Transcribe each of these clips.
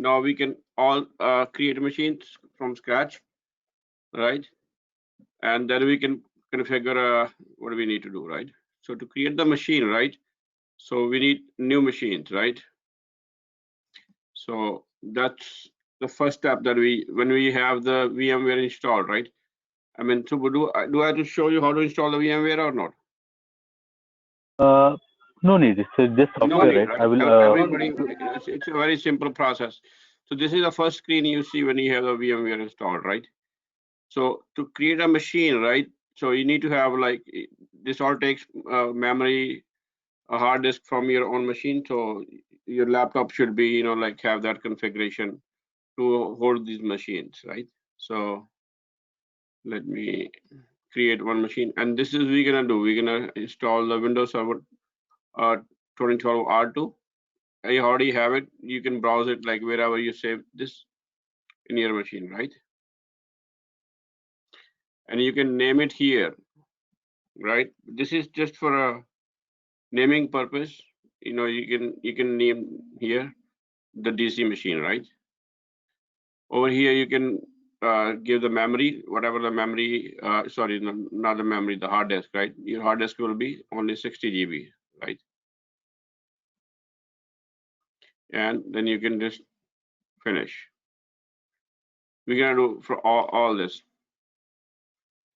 now we can all create machines from scratch, right? And then we can configure what do we need to do, right? So to create the machine, right? So we need new machines, right? So that's the first step that when we have the VMware installed, right? I mean, so do I have to show you how to install the VMware or not? No need. It's just No software, need, right? I will. everybody, it's a very simple process. So this is the first screen you see when you have the VMware installed, right? So to create a machine, right? So you need to have like this all takes memory, a hard disk from your own machine. So your laptop should be, like have that configuration to hold these machines, right? So let me create one machine, and this is we're gonna do. We're gonna install the Windows Server 2012 R2. I already have it. You can browse it like wherever you save this in your machine, right? And you can name it here, right? This is just for a naming purpose. You can name here the DC machine, right? Over here you can give the memory, whatever the memory. Sorry, not the memory, the hard disk, right? Your hard disk will be only 60 GB, right? And then you can just finish. We're gonna do for all this.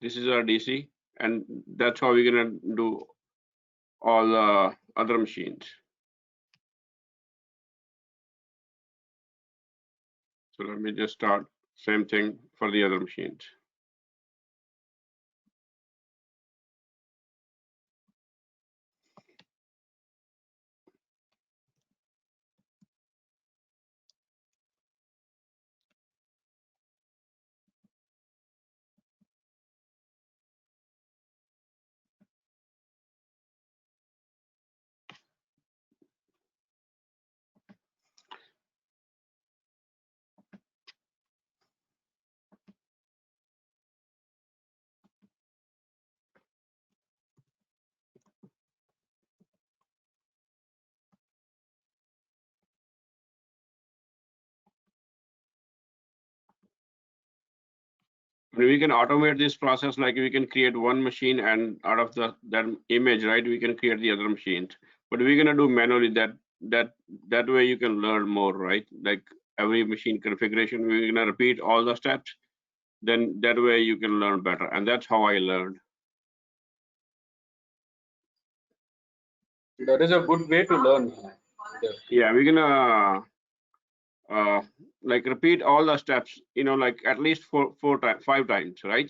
This is our DC, and that's how we're gonna do all the other machines. So let me just start same thing for the other machines. We can automate this process, like we can create one machine, and out of that image, right, we can create the other machines. But we're gonna do manually. That way you can learn more, right? Like every machine configuration, we're gonna repeat all the steps. Then that way you can learn better, and that's how I learned. That is a good way to learn. Yeah, we're gonna like repeat all the steps, like at least five times, right?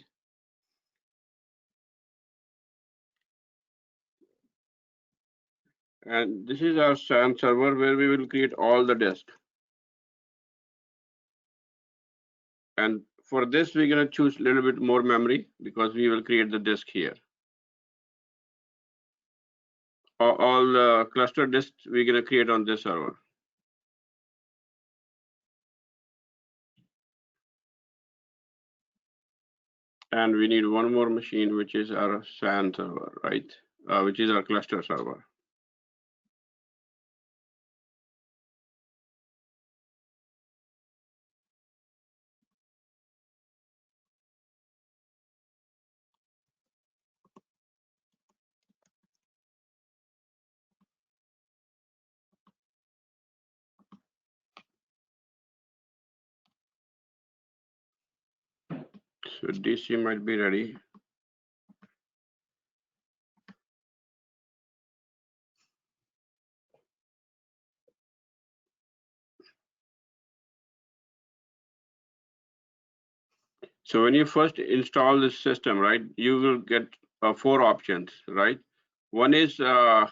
And this is our SAN server where we will create all the disk. And for this, we're going to choose a little bit more memory because we will create the disk here. All the cluster disks we're going to create on this server. And we need one more machine, which is our SAN server, right? Which is our cluster server. So DC might be ready. So when you first install this system, right, you will get 4 options, right? One is the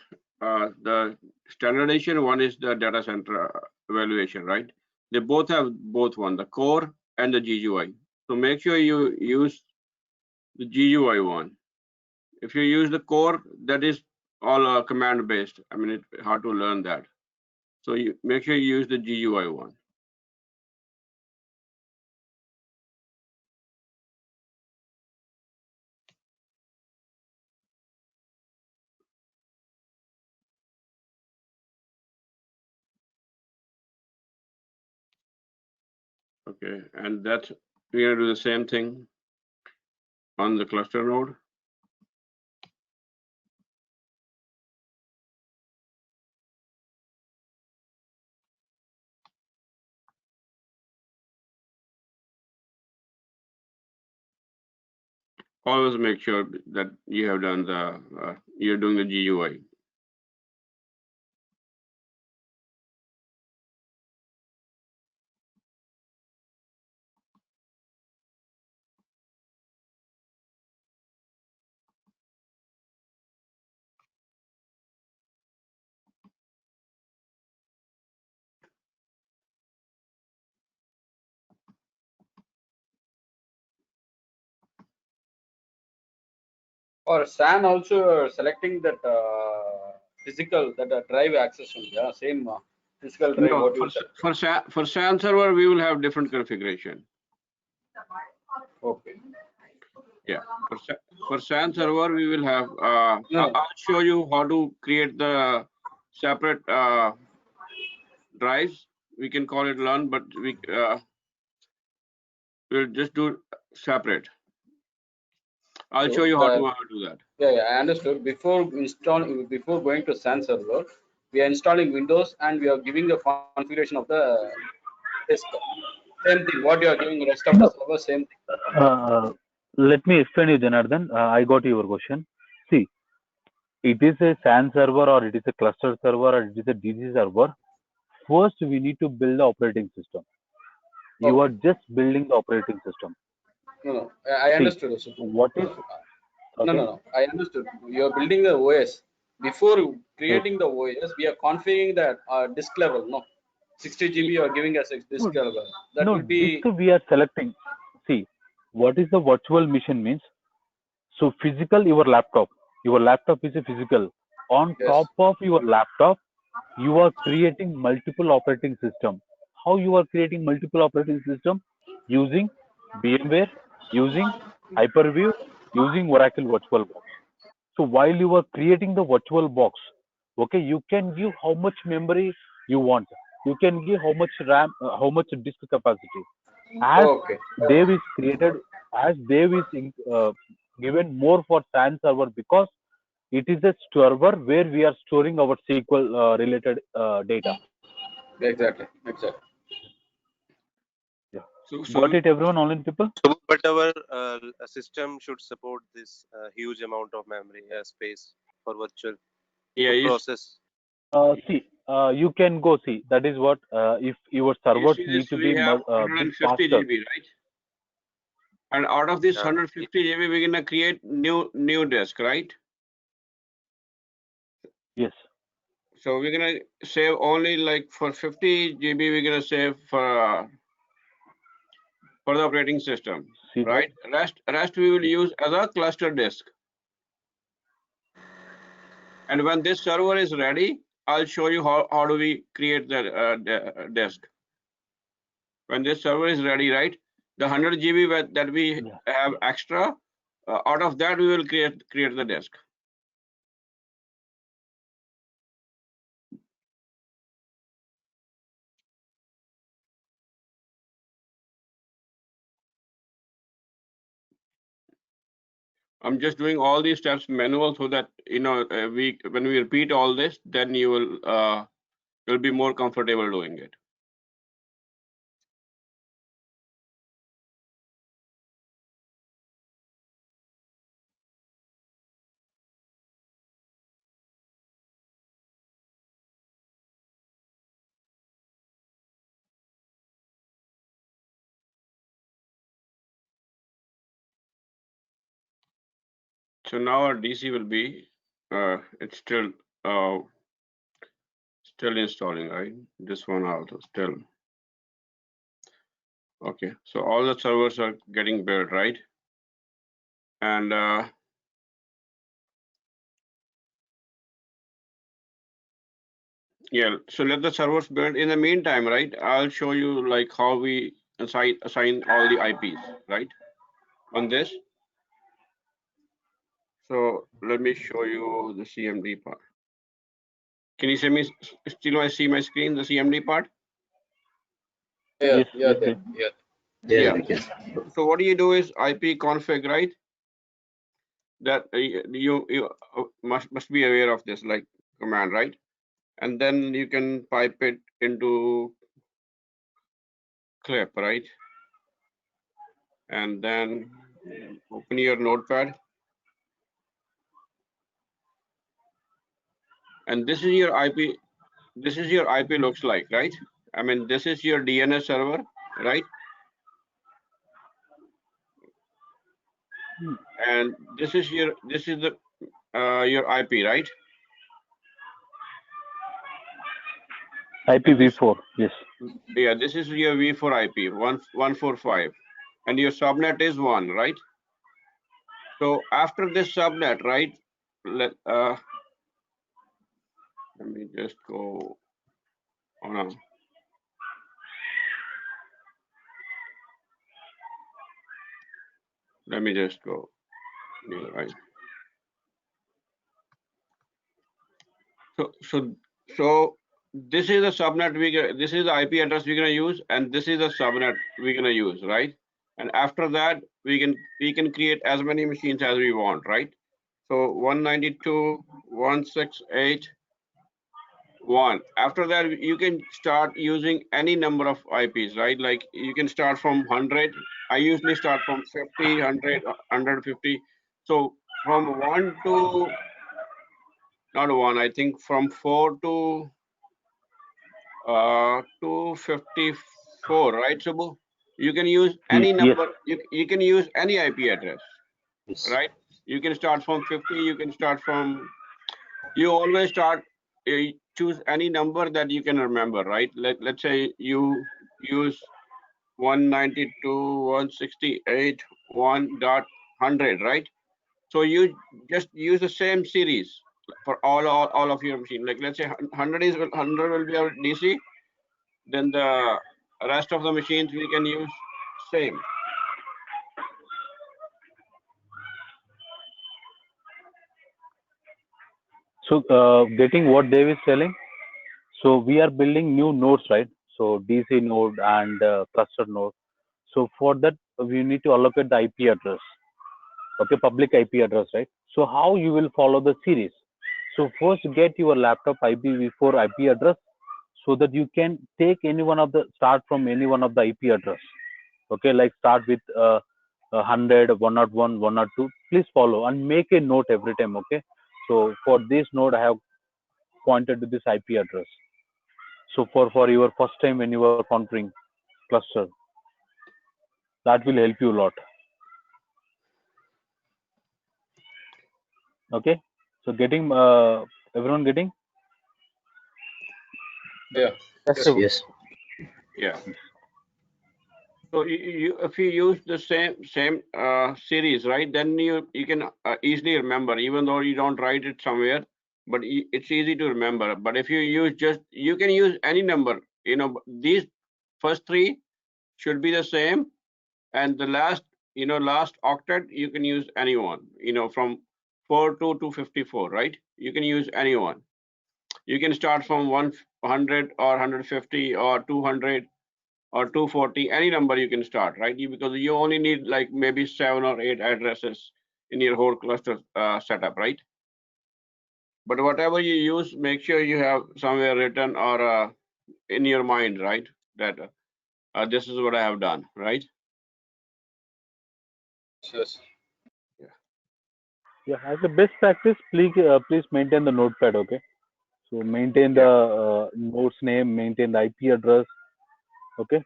standardization, one is the data center evaluation, right? They both have one, the core and the GUI. So make sure you use the GUI one. If you use the core, that is all command based. I mean, it's hard to learn that. So you make sure you use the GUI one. Okay, and that's we're gonna do the same thing on the cluster node. Always make sure that you have done the you're doing the GUI. Or SAN also selecting that physical that drive access only. Yeah, same physical drive. No, What you said. for SAN server we will have different configuration. Okay. Yeah, for SAN server we will have. No. I'll show you how to create the separate drives. We can call it LUN, but we'll just do separate. I'll show you how to do that. Yeah, I understood. Before going to SAN server, we are installing Windows and we are giving the configuration of the disk. Same thing. What you are giving the rest of the server, same thing. Let me explain you, Janardhan. I got your question. See, it is a SAN server or it is a cluster server or it is a DC server. First, we need to build the operating system. You are just building the operating system. No, I See, understood. what is okay? No. I understood. You are building the OS. Before creating the OS, we are configuring that disk level. No, 60 GB you are giving us a disk level. That No, will be. disk we are selecting. See, what is the virtual machine means? So physical, your laptop. Your laptop is a physical. On Yes. top of your laptop, you are creating multiple operating system. How you are creating multiple operating system? Using VMware, using Hyper-V, using Oracle VirtualBox. So while you are creating the VirtualBox, okay, you can give how much memory you want. You can give how much RAM, how much disk capacity. As Okay. Dev is created, as Dev is given more for SAN server because it is a server where we are storing our SQL related data. Exactly. Yeah. So Got it, everyone, online people? So, but our system should support this huge amount of memory space for virtual process. See, you can go see. That is what if your servers need to be we have bit 150 faster. GB, right? And out of this 150 GB, we're gonna create new disk, right? Yes. So we're gonna save only like for 50 GB. We're gonna save for the operating system, See right? Rest we will use as a cluster disk. And when this server is ready, I'll show you how do we create the disk. When this server is ready, right? The 100 GB that we have extra, out of that we will create the disk. I'm just doing all these steps manual so that when we repeat all this, then you will you'll be more comfortable doing it. So now our DC will be it's still installing, right? This one also still. Okay, so all the servers are getting built, right? And yeah, so let the servers build. In the meantime, right, I'll show you like how we assign all the IPs, right, on this. So let me show you the CMD part. Can you see my screen, the CMD part? Yes, Yeah, yes. yeah. Yeah. So what do you do is IP config, right? That you must be aware of this like command, right? And then you can pipe it into clip, right? And then open your notepad. And this is your IP. This is your IP looks like, right? I mean, this is your DNS server, right? And this is the your IP, right? And this, IPv4, yes. yeah, this is your V4 IP 145, and your subnet is 1, right? So after this subnet, right? Let me just go on. Let me just go here, right? So this is the subnet this is the IP address we're gonna use, and this is the subnet we're gonna use, right? And after that, we can create as many machines as we want, right? So 192.168.1. After that, you can start using any number of IPs, right? Like you can start from 100. I usually start from 50, 100, 150. So from 1 to, not 1, I think from 4 to 254, right, Subbu? You can use any Yes. number, you can use any IP address, Yes. right? You can start from 50, you can start from, you always start, choose any number that you can remember, right? Let's say you use 192.168.1.100, right? So you just use the same series for all of your machine. Like let's say 100 will be our DC, then the rest of the machines we can use same. So getting what Dave is telling. So we are building new nodes, right? So DC node and cluster node. So for that, we need to allocate the IP address. Okay, public IP address, right? So how you will follow the series? So first get your laptop IPv4 IP address so that you can take any one of the start from any one of the IP address. Okay, like start with 100, 101, 102. Please follow and make a note every time. Okay, so for this node, I have pointed to this IP address. So for your first time when you are configuring cluster, that will help you a lot. Okay, so getting everyone getting? Yeah. Yes. Yes. Yeah. So if you use the same series, right, then you can easily remember, even though you don't write it somewhere, but it's easy to remember. But if you use you can use any number. You know, these first three should be the same, and the last, last octet you can use anyone. You know, from 4 to 254, right? You can use anyone. You can start from 100 or 150 or 200 or 240, any number you can start, right? Because you only need like maybe 7 or 8 addresses in your whole cluster setup, right? But whatever you use, make sure you have somewhere written or in your mind, right? That this is what I have done, right? Yes. Yeah. Yeah, as a best practice, please maintain the notepad. Okay, so maintain the Yeah. node's name, maintain the IP address. Okay,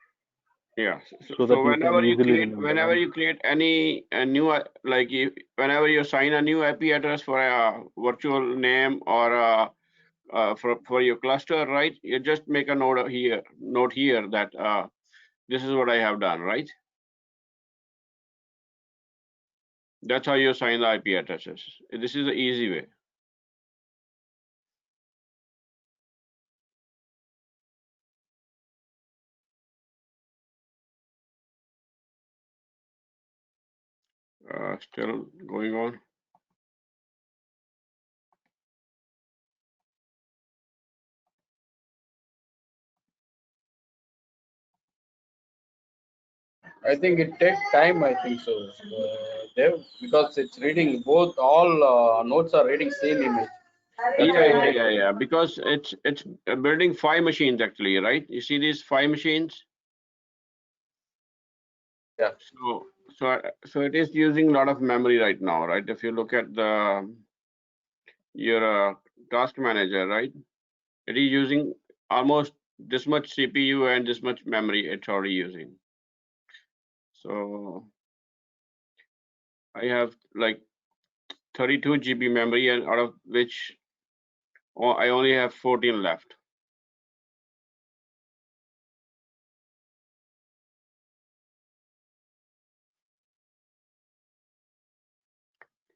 Yeah. so So that you can easily remember. whenever And you create any new like whenever you assign a new IP address for a virtual name or for your cluster, right? You just make a note here that this is what I have done, right? That's how you assign the IP addresses. This is the easy way. Still going on. I think it takes time. I think so, Dev, because it's reading both. All nodes are reading same image. That's why it takes. Yeah. Because it's building 5 machines actually, right? You see these 5 machines. Yeah. So it is using a lot of memory right now, right? If you look at your task manager, right? It is using almost this much CPU and this much memory it's already using. So I have like 32 GB memory, and out of which I only have 14 left.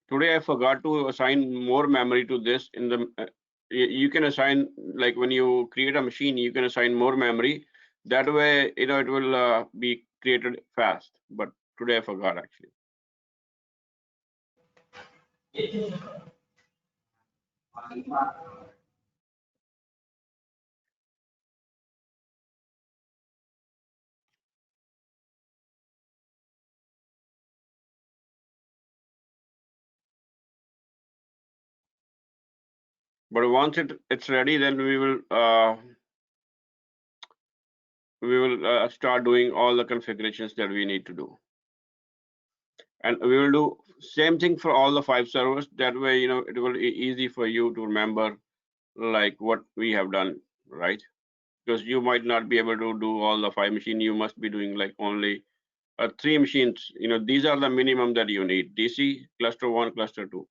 Today I forgot to assign more memory to this. In the you can assign, like when you create a machine, you can assign more memory. That way, it will be created fast. But today I forgot actually. But once it's ready, then we will start doing all the configurations that we need to do, and we will do same thing for all the 5 servers. That way, it will be easy for you to remember like what we have done, right? Because you might not be able to do all the 5 machines. You must be doing like only 3 machines. These are the minimum that you need: DC, cluster 1, cluster 2.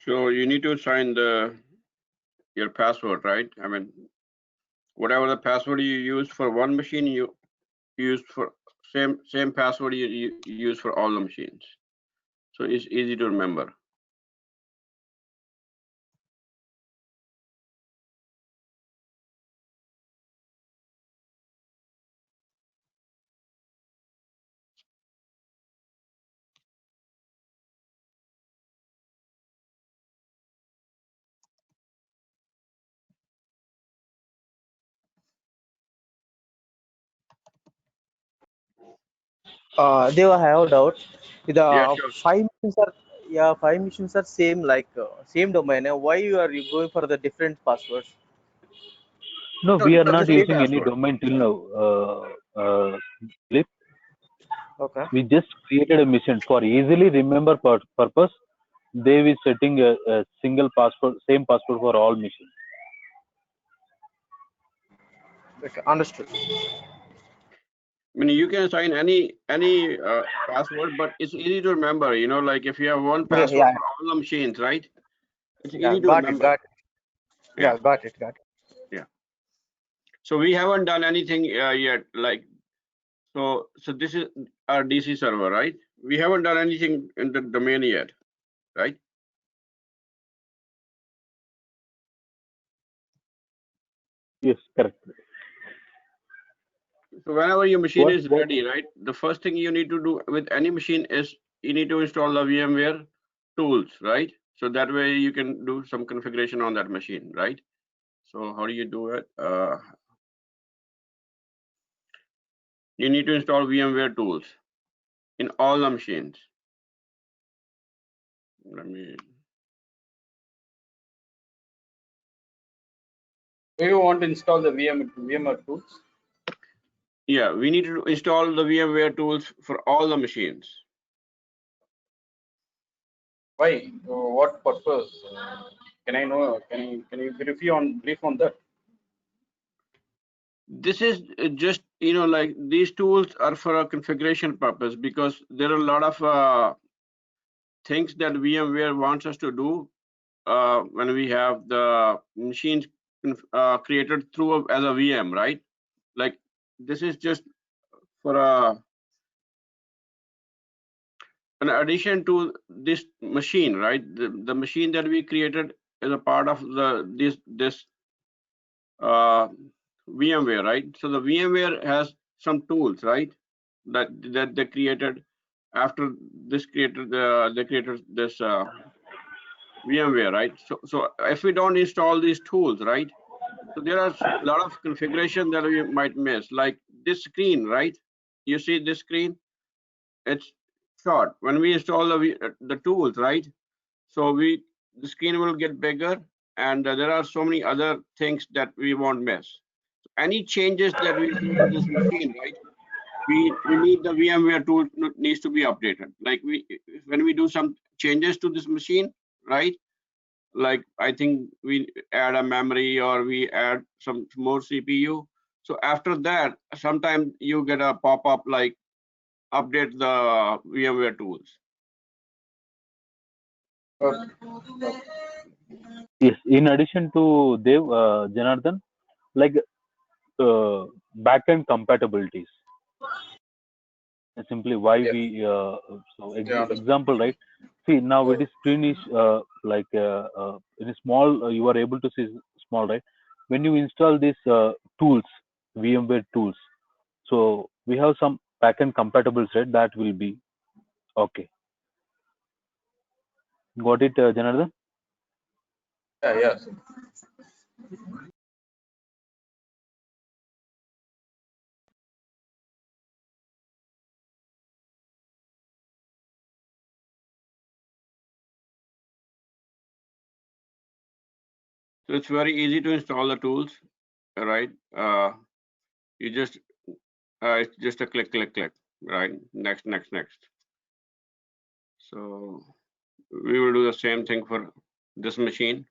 So you need to assign your password, right? I mean, whatever the password you use for one machine, you use for same password you use for all the machines. So it's easy to remember. They will have a doubt. Yeah, The sure. five missions are same like same domain. Why you going for the different passwords? No, No, we are it's the not same using any password. domain till now. Lip. Okay. We just created a mission for easily remember purpose. They will setting a single password, same password for all missions. Okay. Understood. I mean, you can assign any password, but it's easy to remember. You know, like if you have one Okay. password Yeah. for all the machines, right? It's Yeah. easy to Got it. remember. Got it. Yeah, Yeah. Got it. Got it. yeah. So we haven't done anything yet. Like so this is our DC server, right? We haven't done anything in the domain yet, right? Yes, correct. So whenever your machine What is what ready, right, the first thing you need to do with any machine is you need to install the VMware tools, right? So that way you can do some configuration on that machine, right? So how do you do it? You need to install VMware tools in all the machines. Let me. Do you want to install the VMware tools? Yeah, we need to install the VMware tools for all the machines. Why? What purpose? Can I know? Can you brief on that? This is just, you know, like these tools are for a configuration purpose because there are a lot of things that VMware wants us to do when we have the machines created through as a VM, right? Like this is just for an addition to this machine, right? The machine that we created is a part of this uh, VMware, right? So the VMware has some tools, right? That they created after they created this VMware, right? So if we don't install these tools, right? So there are a lot of configuration that we might miss, like this screen, right? You see this screen? It's short. When we install the tools, right? So the screen will get bigger, and there are so many other things that we won't miss. Any changes that we do to this machine, right? We need the VMware tool needs to be updated. Like when we do some changes to this machine, right? Like I think we add a memory or we add some more CPU. So after that, sometimes you get a pop-up like update the VMware tools. Okay. Yes, in addition to Dev, Janardhan, like backend compatibilities. Simply why Yes. we so Yeah. Understood. example, right? See now it is screen is like in a small you are able to see small, right? When you install these tools, VMware tools, so we have some backend compatible set that will be okay. Got it, Janardhan? Yeah. Yes. So it's very easy to install the tools, right? You just it's just a click, right? Next. So we will do the same thing for this machine.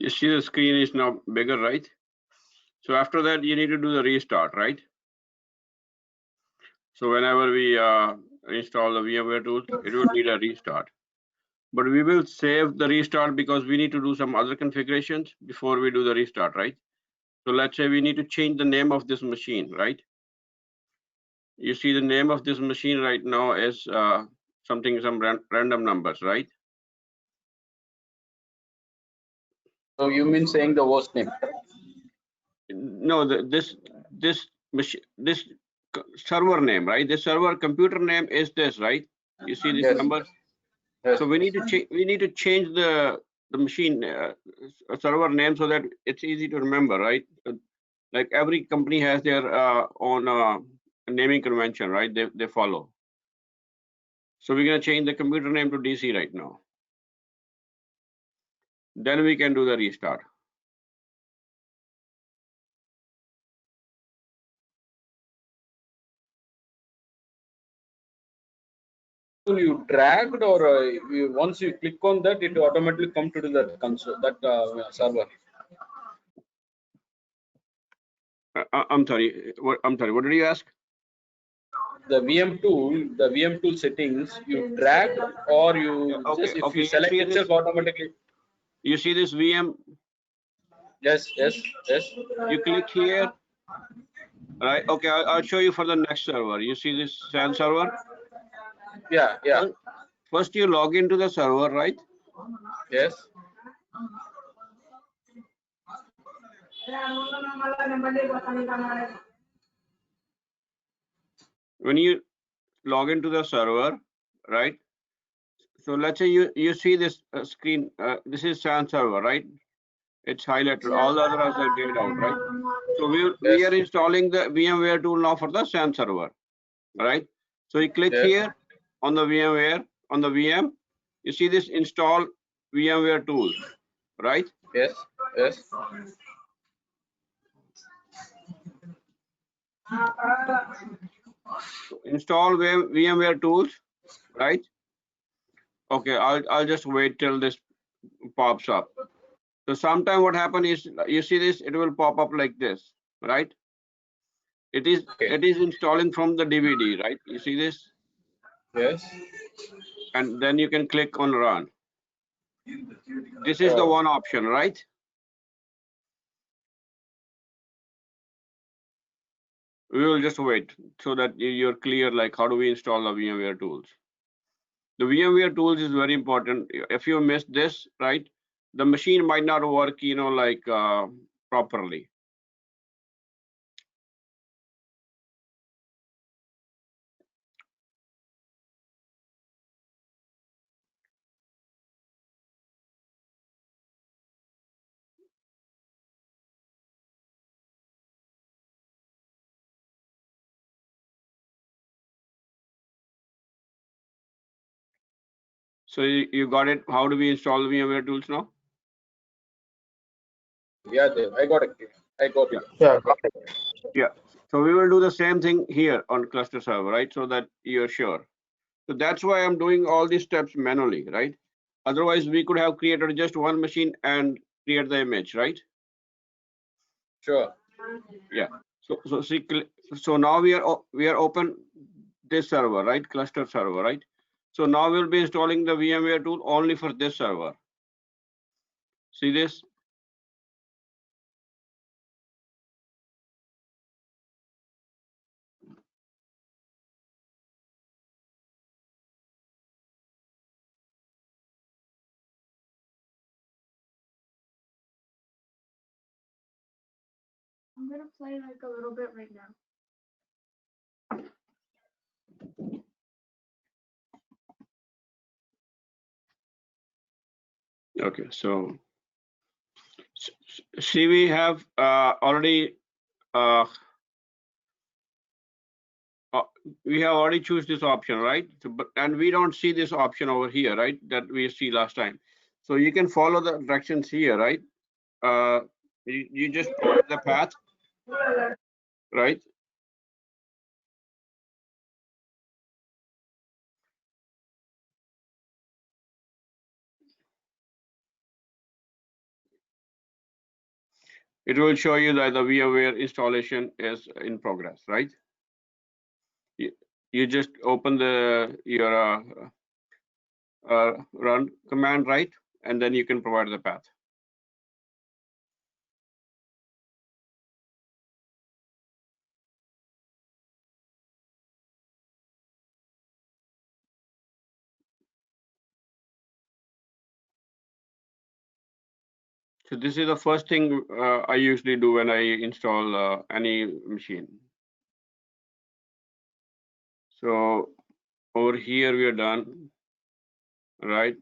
You see the screen is now bigger, right? So after that, you need to do the restart, right? So whenever we install the VMware tools, it will need a restart. But we will save the restart because we need to do some other configurations before we do the restart, right? So let's say we need to change the name of this machine, right? You see the name of this machine right now is some random numbers, right? So you mean saying the host name? No, this machine, this server name, right? The server computer name is this, right? You see these Yes. numbers. Yes. So we need to change the machine server name so that it's easy to remember, right? Like every company has their own naming convention, right? They follow. So we're gonna change the computer name to DC right now. Then we can do the restart. You dragged, or once you click on that, it automatically come to that console, that server. I'm sorry. I'm sorry. What did you ask? The VM tool settings, you drag, or you just if you select itself automatically. You see this VM? Yes. You click here, right? Okay, I'll show you for the next server. You see this SAN server? Yeah. First you log into the server, right? Yes. When you log into the server, right? So let's say you see this screen. This is SAN server, right? It's highlighted. All the others are grayed out, right? So we are installing the VMware tool now for the SAN server, right? So you click here on the VMware on the VM. You see this install VMware tools, right? Yes. So install VMware tools, right? Okay, I'll just wait till this pops up. So sometime what happens is you see this, it will pop up like this, right? It is installing from the DVD, right? You see this? Yes. And then you can click on run. This is the one option, right? We will just wait so that you're clear, like how do we install the VMware tools. The VMware tools is very important. If you miss this, right, the machine might not work, like properly. So you got it. How do we install the VMware tools now? Yeah, I got it. Yeah. Yeah. So we will do the same thing here on cluster server, right? So that you're sure. So that's why I'm doing all these steps manually, right? Otherwise, we could have created just one machine and create the image, right? Sure. Yeah. So see, so now we are open this server, right? Cluster server, right? So now we'll be installing the VMware tool only for this server. See this? I'm gonna play like a little bit right now. Okay, so see, we have already we have already choose this option, right? So, and we don't see this option over here, right? That we see last time. So you can follow the directions here, right? You just provide the path, right? it will show you that the VMware installation is in progress, right? You just open your run command, right? And then you can provide the path. So this is the first thing I usually do when I install any machine. So over here we are done, right?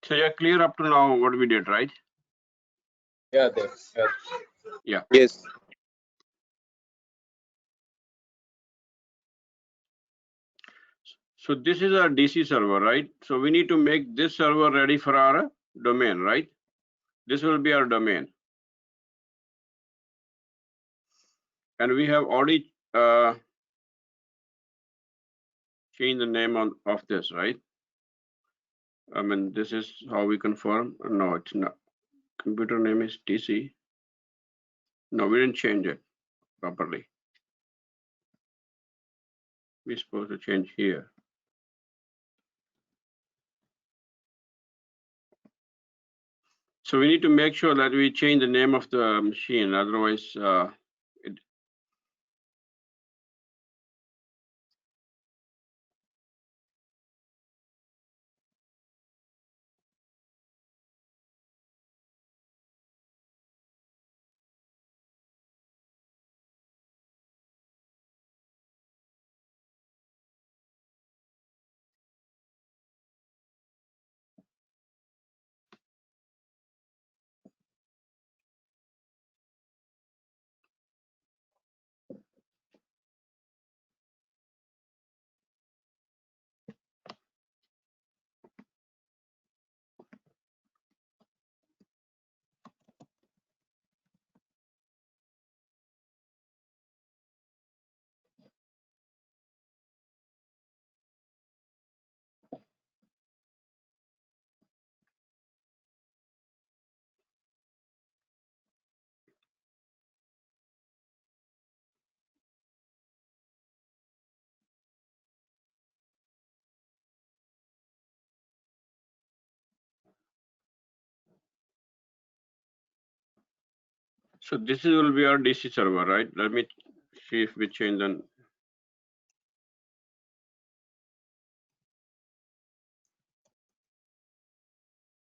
So you're clear up to now what we did, right? Yeah, there. Yeah. Yes. So this is our DC server, right? So we need to make this server ready for our domain, right? This will be our domain. And we have already changed the name of this, right? I mean, this is how we confirm. No, it's not. Computer name is DC. No, we didn't change it properly. We're supposed to change here. So we need to make sure that we change the name of the machine. Otherwise, so this will be our DC server, right? Let me see if we change the.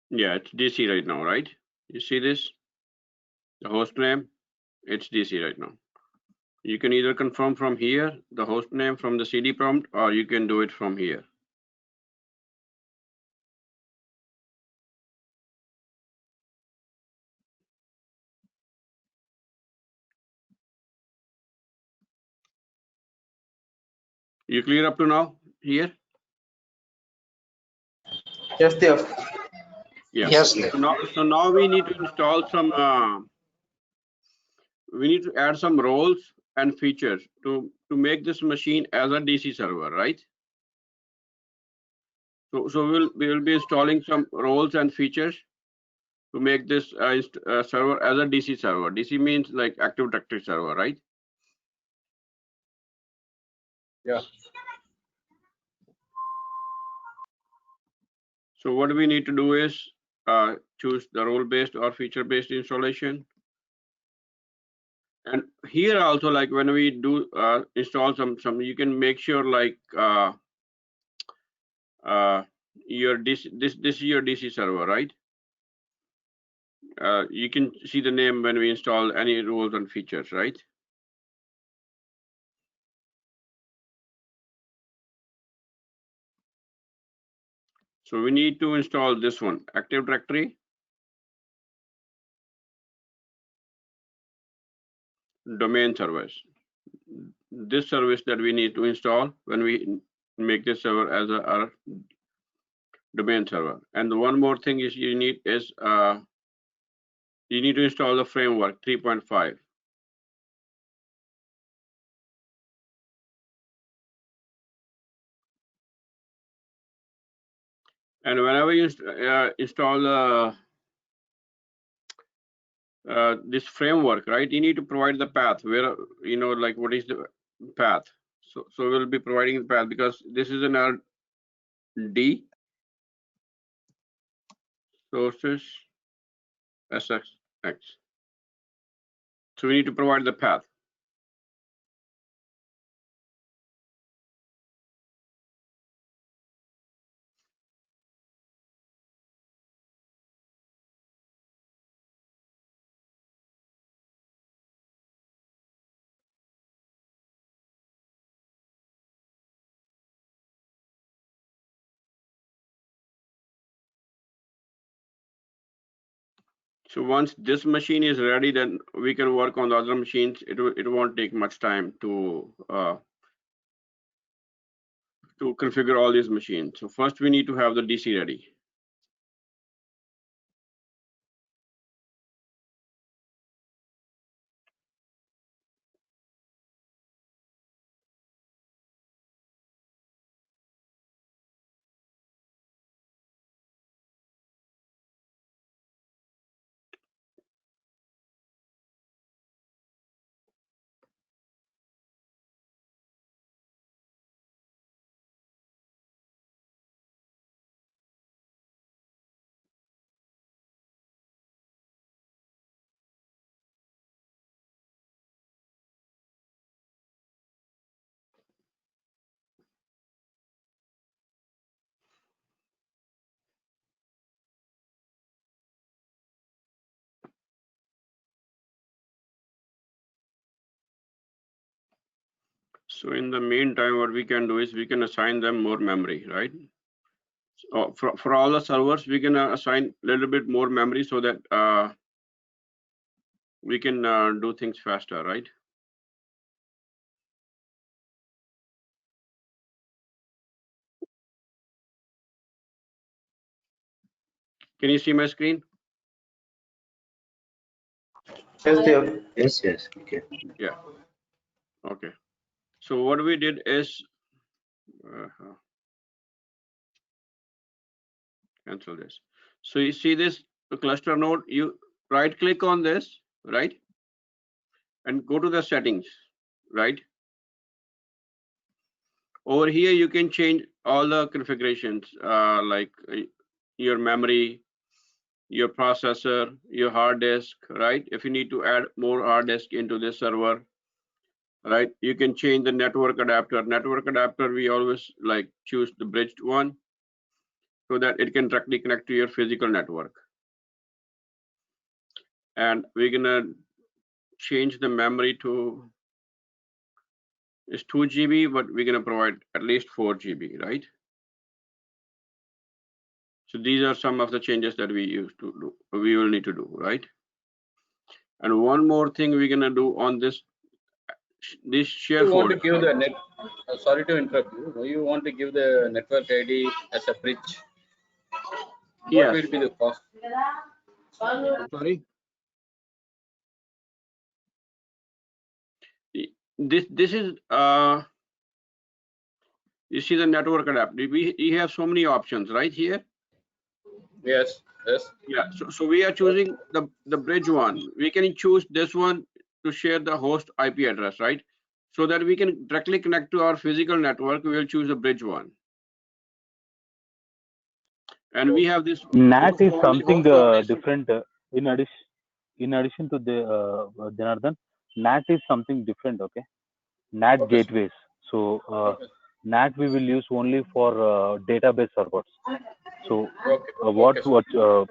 Yeah, it's DC right now, right? You see this? The host name, it's DC right now. You can either confirm from here, the host name from the CD prompt, or you can do it from here. You clear up to now here? Yes, Dev. Yeah. Yes, So now we need to install some. We need to add some roles and features to make this machine as a DC server, right? So we will be installing some roles and features to make this server as a DC server. DC means like Active Directory server, right? Yeah. So what we need to do is choose the role-based or feature-based installation. And here also, like when we do install some, you can make sure like your this is your DC server, right? You can see the name when we install any rules and features, right? So we need to install this one, Active Directory domain service. This service that we need to install when we make this server as our domain server. And one more thing is you need to install the framework 3.5. And whenever you install this framework, right, you need to provide the path where, like what is the path. So we'll be providing the path because this is an RD sources SXX. So we need to provide the path. So once this machine is ready, then we can work on the other machines. It won't take much time to configure all these machines. So first we need to have the DC ready. So in the meantime, what we can do is we can assign them more memory, right? So for all the servers, we can assign a little bit more memory so that we can do things faster, right? Can you see my screen? Yes, Dev. yes, okay. Yeah. Okay. So what we did is cancel this. So you see this cluster node, you right click on this, right? And go to the settings, right? Over here, you can change all the configurations like your memory, your processor, your hard disk, right? If you need to add more hard disk into this server, right? You can change the network adapter. Network adapter, we always like choose the bridged one so that it can directly connect to your physical network. And we're gonna change the memory to, it's 2 GB, but we're gonna provide at least 4 GB, right? So these are some of the changes that we will need to do, right? And one more thing we're gonna do on this this share You want to folder. give the net. Sorry to interrupt you. You want to give the network ID as a bridge. What Yes. will be the cost? Sorry. This is you see the network adapter. We have so many options right here. Yes. Yes. Yeah. So we are choosing the bridge one. We can choose this one to share the host IP address, right? So that we can directly connect to our physical network. We will choose the bridge one. And we have this NAT is host something only different. In addition to the Janardhan, NAT is something different. Okay, NAT Okay. gateways. So NAT we will use only for database servers. So what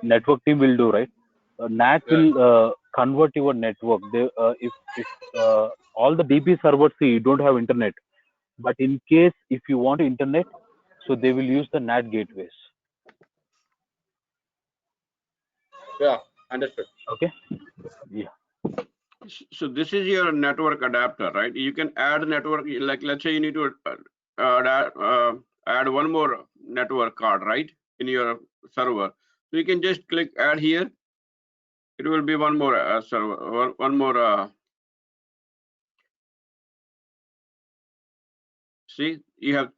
network team will do, right? NAT will convert your network. If all the DB servers, see, you don't have internet, but in case if you want internet, so they will use the NAT gateways. Yeah, understood. Okay. Yeah. So this is your network adapter, right? You can add network, like let's say you need to add one more network card, right, in your server. So you can just click add here. It will be one more server, one more. See, you have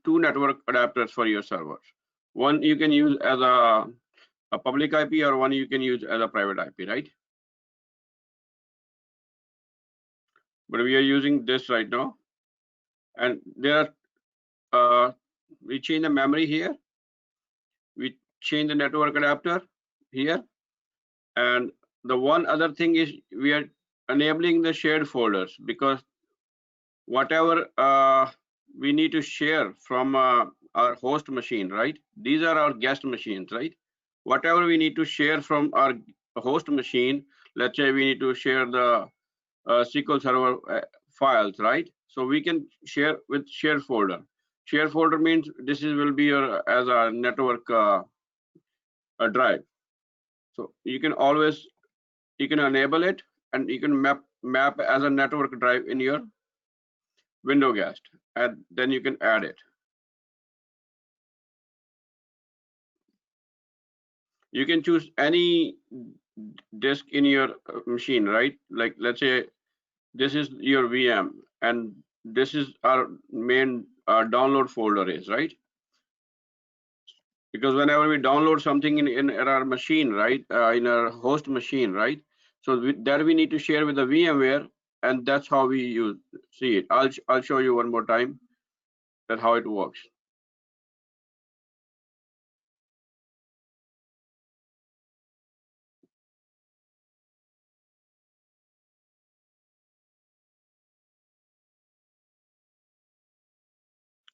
two network adapters for your servers. One you can use as a public IP, or one you can use as a private IP, right? But we are using this right now, and there are we change the memory here. We change the network adapter here, and the one other thing is we are enabling the shared folders, because whatever we need to share from our host machine, right? These are our guest machines, right? Whatever we need to share from our host machine, let's say we need to share the SQL Server files, right? So we can share with share folder. Share folder means this will be your as a network a drive. So you can always enable it, and you can map as a network drive in your window guest, and then you can add it. You can choose any disk in your machine, right? Like let's say this is your VM, and this is our main download folder is, right? Because whenever we download something in our machine, right, in our host machine, right, so that we need to share with the VMware, and that's how we see it. I'll show you one more time that how it works.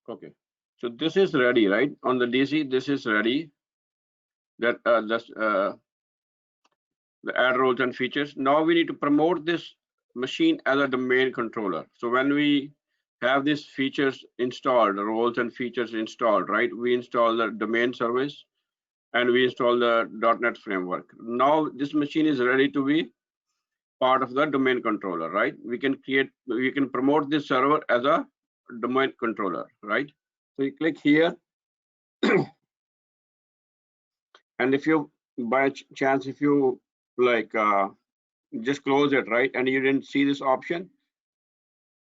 Okay, so this is ready, right? On the DC, this is ready. That the add roles and features. Now we need to promote this machine as a domain controller. So when we have these features installed, the roles and features installed, right? We install the domain service and we install the .NET framework. Now this machine is ready to be part of the domain controller, right? We can promote this server as a domain controller, right? So you click here, and if you by chance if you like just close it, right, and you didn't see this option,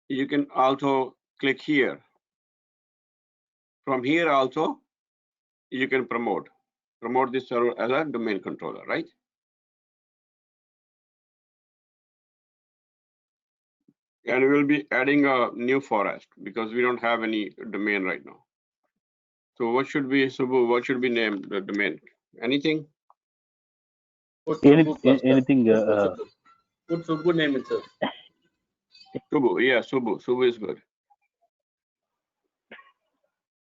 you can also click here. From here also you can promote this server as a domain controller, right? And we'll be adding a new forest because we don't have any domain right now. So what should be, Subbu, what should be named the domain? Anything? Anything. Put Subbu name itself. Subbu, yeah, Subbu is good.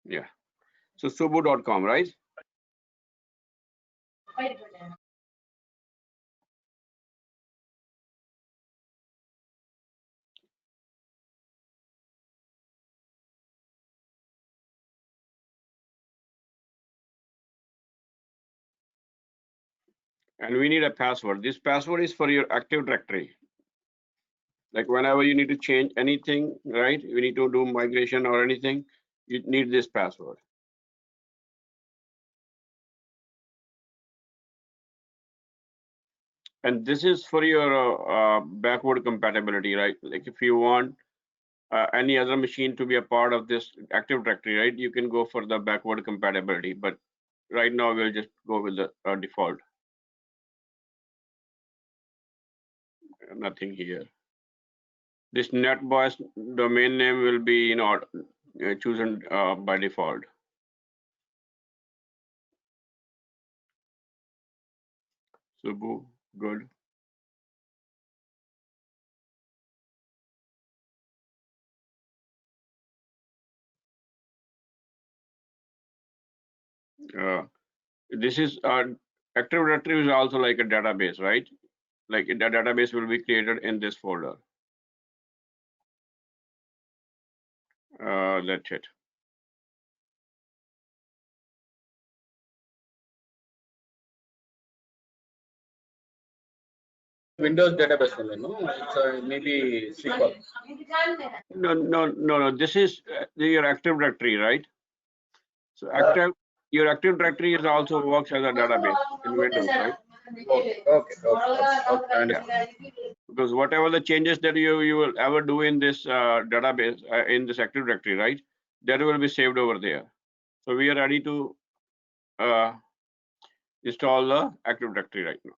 Yeah. So subbu.com, right? And we need a password. This password is for your Active Directory. Like whenever you need to change anything, right? You need to do migration or anything, you need this password. And this is for your backward compatibility, right? Like if you want any other machine to be a part of this Active Directory, right? You can go for the backward compatibility, but right now we'll just go with the default. Nothing here. This NetBoss domain name will be chosen by default. Subbu, good. This is Active Directory is also like a database, right? Like the database will be created in this folder. That's it. Windows database only, no? It's maybe SQL. No. This is your Active Directory, right? So your Active Directory is also works as a database in Windows, right? Okay. Yeah. Because whatever the changes that you will ever do in this database, in this Active Directory, right? That will be saved over there. So we are ready to install the Active Directory right now.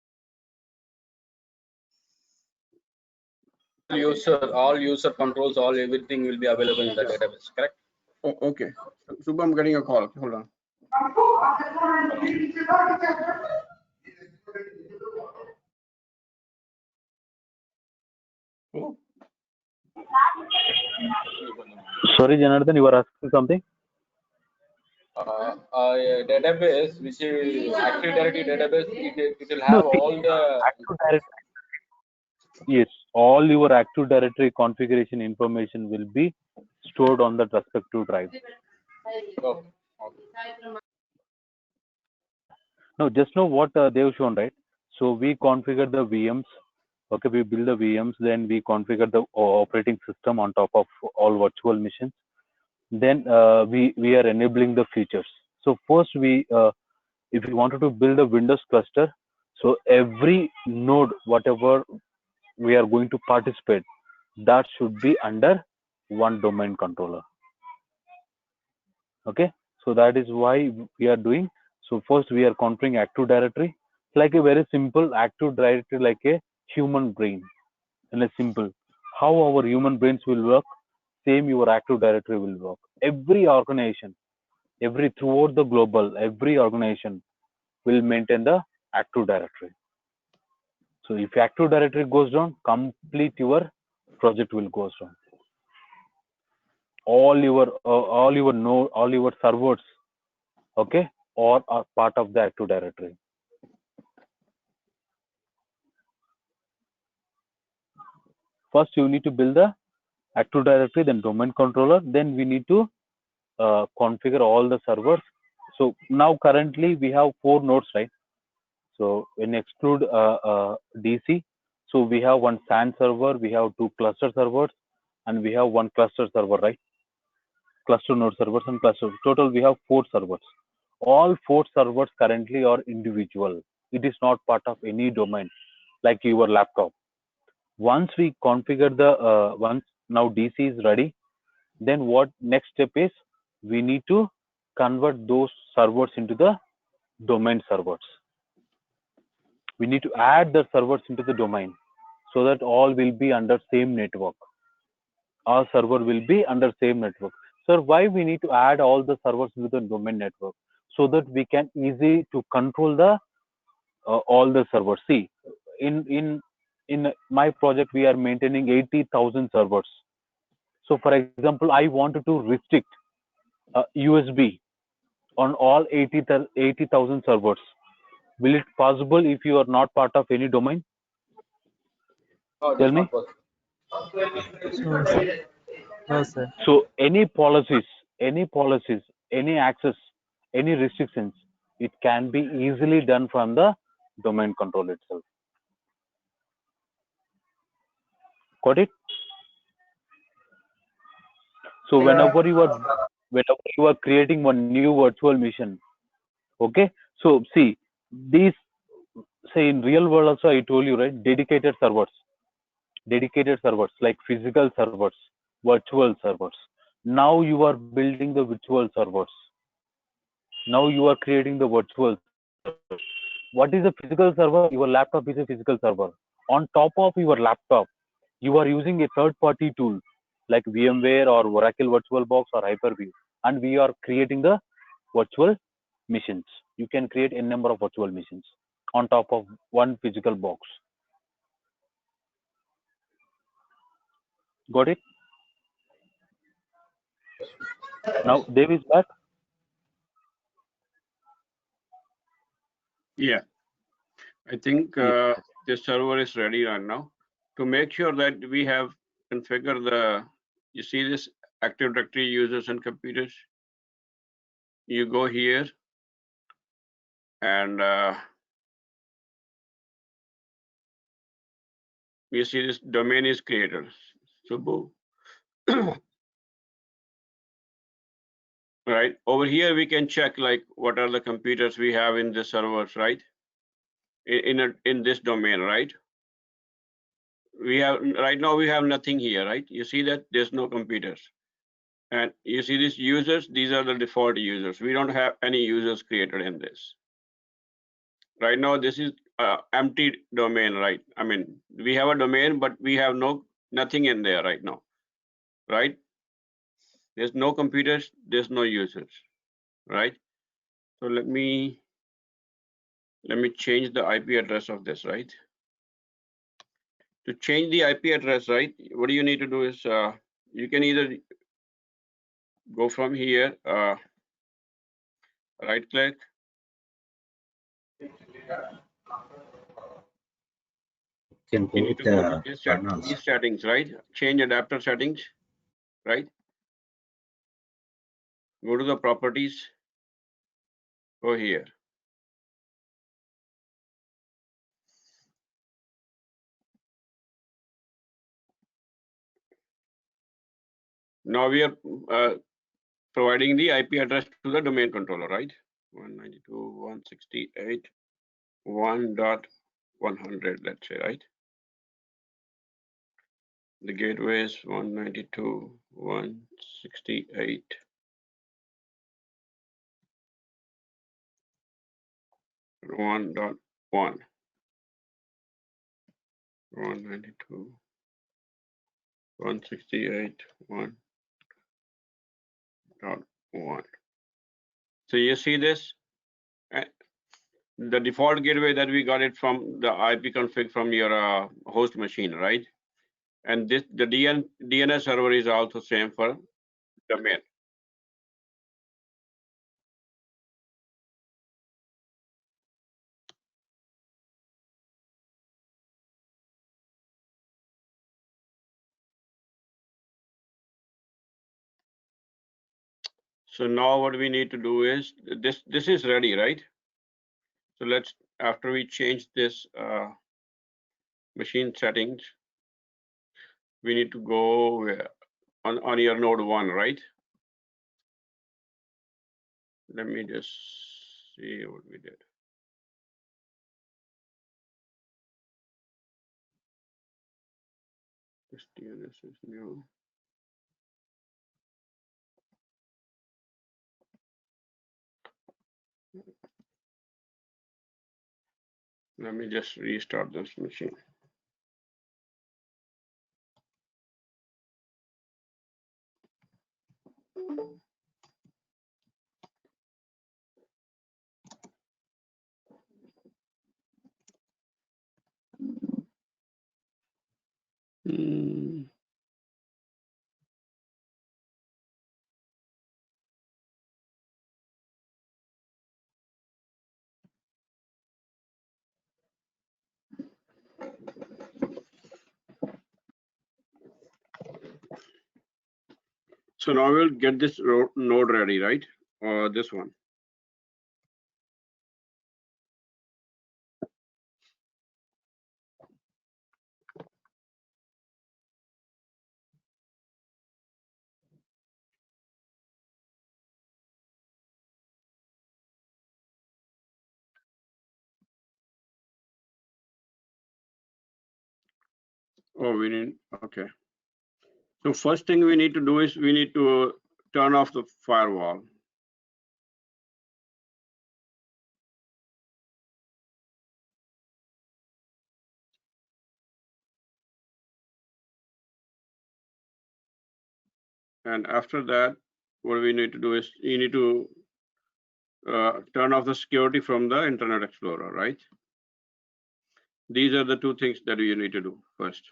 All user controls, everything will be available in the database, correct? Oh, okay. Subha, I'm getting a call. Hold on. Oh. Sorry, Janardhan, you were asking something? Database, which is Active Directory database, it will have all the Active Directory. Yes, all your Active Directory configuration information will be stored on that respective drive. Okay. No, just know what they've shown, right? So we configure the VMs. Okay, we build the VMs, then we configure the operating system on top of all virtual machines. Then we are enabling the features. So first if we wanted to build a Windows cluster, so every node, whatever we are going to participate, that should be under one domain controller. Okay, so that is why we are doing. So first we are configuring Active Directory, like a very simple Active Directory, like a human brain, and a simple how our human brains will work. Same your Active Directory will work. Every organization, throughout the global, every organization will maintain the Active Directory. So if Active Directory goes down, complete your project will go down. All your servers, okay, or are part of the Active Directory. First, you need to build the Active Directory, then domain controller. Then we need to configure all the servers. So now currently we have 4 nodes, right? So when exclude DC, so we have one SAN server, we have 2 cluster servers, and we have 1 cluster server, right? Cluster node servers and cluster. Total we have 4 servers. All 4 servers currently are individual. It is not part of any domain like your laptop. Once we configure the once now DC is ready, then what next step is, we need to convert those servers into the domain servers. We need to add the servers into the domain so that all will be under same network. Our server will be under same network. So why we need to add all the servers into the domain network? So that we can easy to control the all the servers. See, in my project we are maintaining 80,000 servers. So for example, I wanted to restrict USB on all 80,000 servers. Will it possible if you are not part of any domain? Tell me. No, sir. So any policies, any access, any restrictions, it can be easily done from the domain control itself. Got it? So whenever you are creating one new virtual machine, okay. So see these, say in real world also I told you, right, dedicated servers like physical servers, virtual servers. Now you are building the virtual servers. Now you are creating the virtual servers. What is a physical server? Your laptop is a physical server. On top of your laptop, you are using a third party tool like VMware or Oracle VirtualBox or Hyper-V, and we are creating the virtual machines. You can create a number of virtual machines on top of one physical box. Got it? Now Dave is back. Yeah, I think this server is ready right now. To make sure that we have configured you see this Active Directory users and computers. You go here and you see this domain is created. So boom. Right over here, we can check like what are the computers we have in the servers, right? In this domain, right? We have right now we have nothing here, right? You see that there's no computers, and you see these users. These are the default users. We don't have any users created in this. Right now, this is empty domain, right? I mean, we have a domain, but we have nothing in there right now, right? There's no computers. There's no users, right? So let me change the IP address of this, right? To change the IP address, right, what do you need to do is you can either go from here, right click, Can go you need with to go to the these settings, right? Change adapter settings, right? Go to the properties, go here. Now we are providing the IP address to the domain controller, right? 192.168.1.100, let's say, right? The gateway is 192.168. 1.1, 192, 168, 1.1. So you see this, the default gateway that we got it from the IP config from your host machine, right? And the DNS server is also same for domain. So now what we need to do is this is ready, right? So let's, after we change this machine settings, we need to go where? On your node 1, right? Let me just see what we did. This DNS is new. Let me just restart this machine. So now we'll get this node ready, right? Or this one. Oh, we need, okay. So first thing we need to do is we need to turn off the firewall. And after that, what we need to do is you need to turn off the security from the Internet Explorer, right? These are the two things that you need to do first.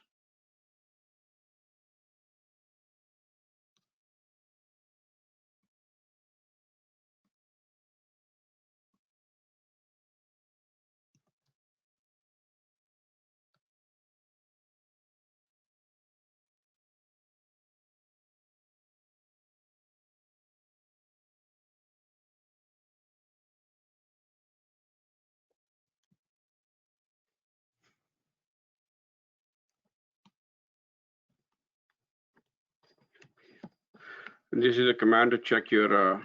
This is a command to check your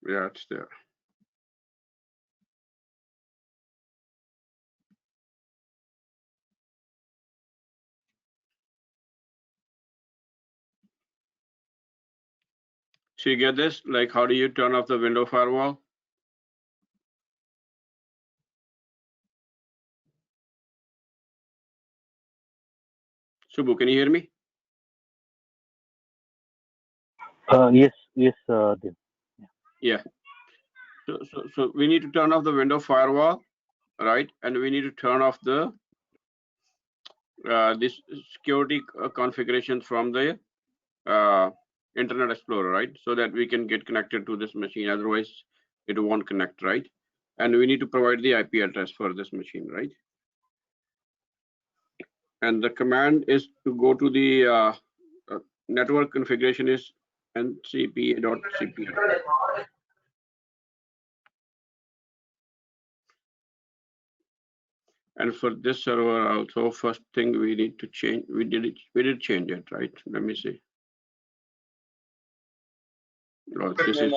yeah, it's there. So you get this? Like, how do you turn off the window firewall? Subbu, can you hear me? Yes, yes, Dev. Yeah. So we need to turn off the window firewall, right? And we need to turn off the this security configuration from the Internet Explorer, right? So that we can get connected to this machine. Otherwise, it won't connect, right? And we need to provide the IP address for this machine, right? And the command is to go to the network configuration is ncpa.cp. And for this server also, first thing we need to change, we did change it, right? Let me see. Oh, this is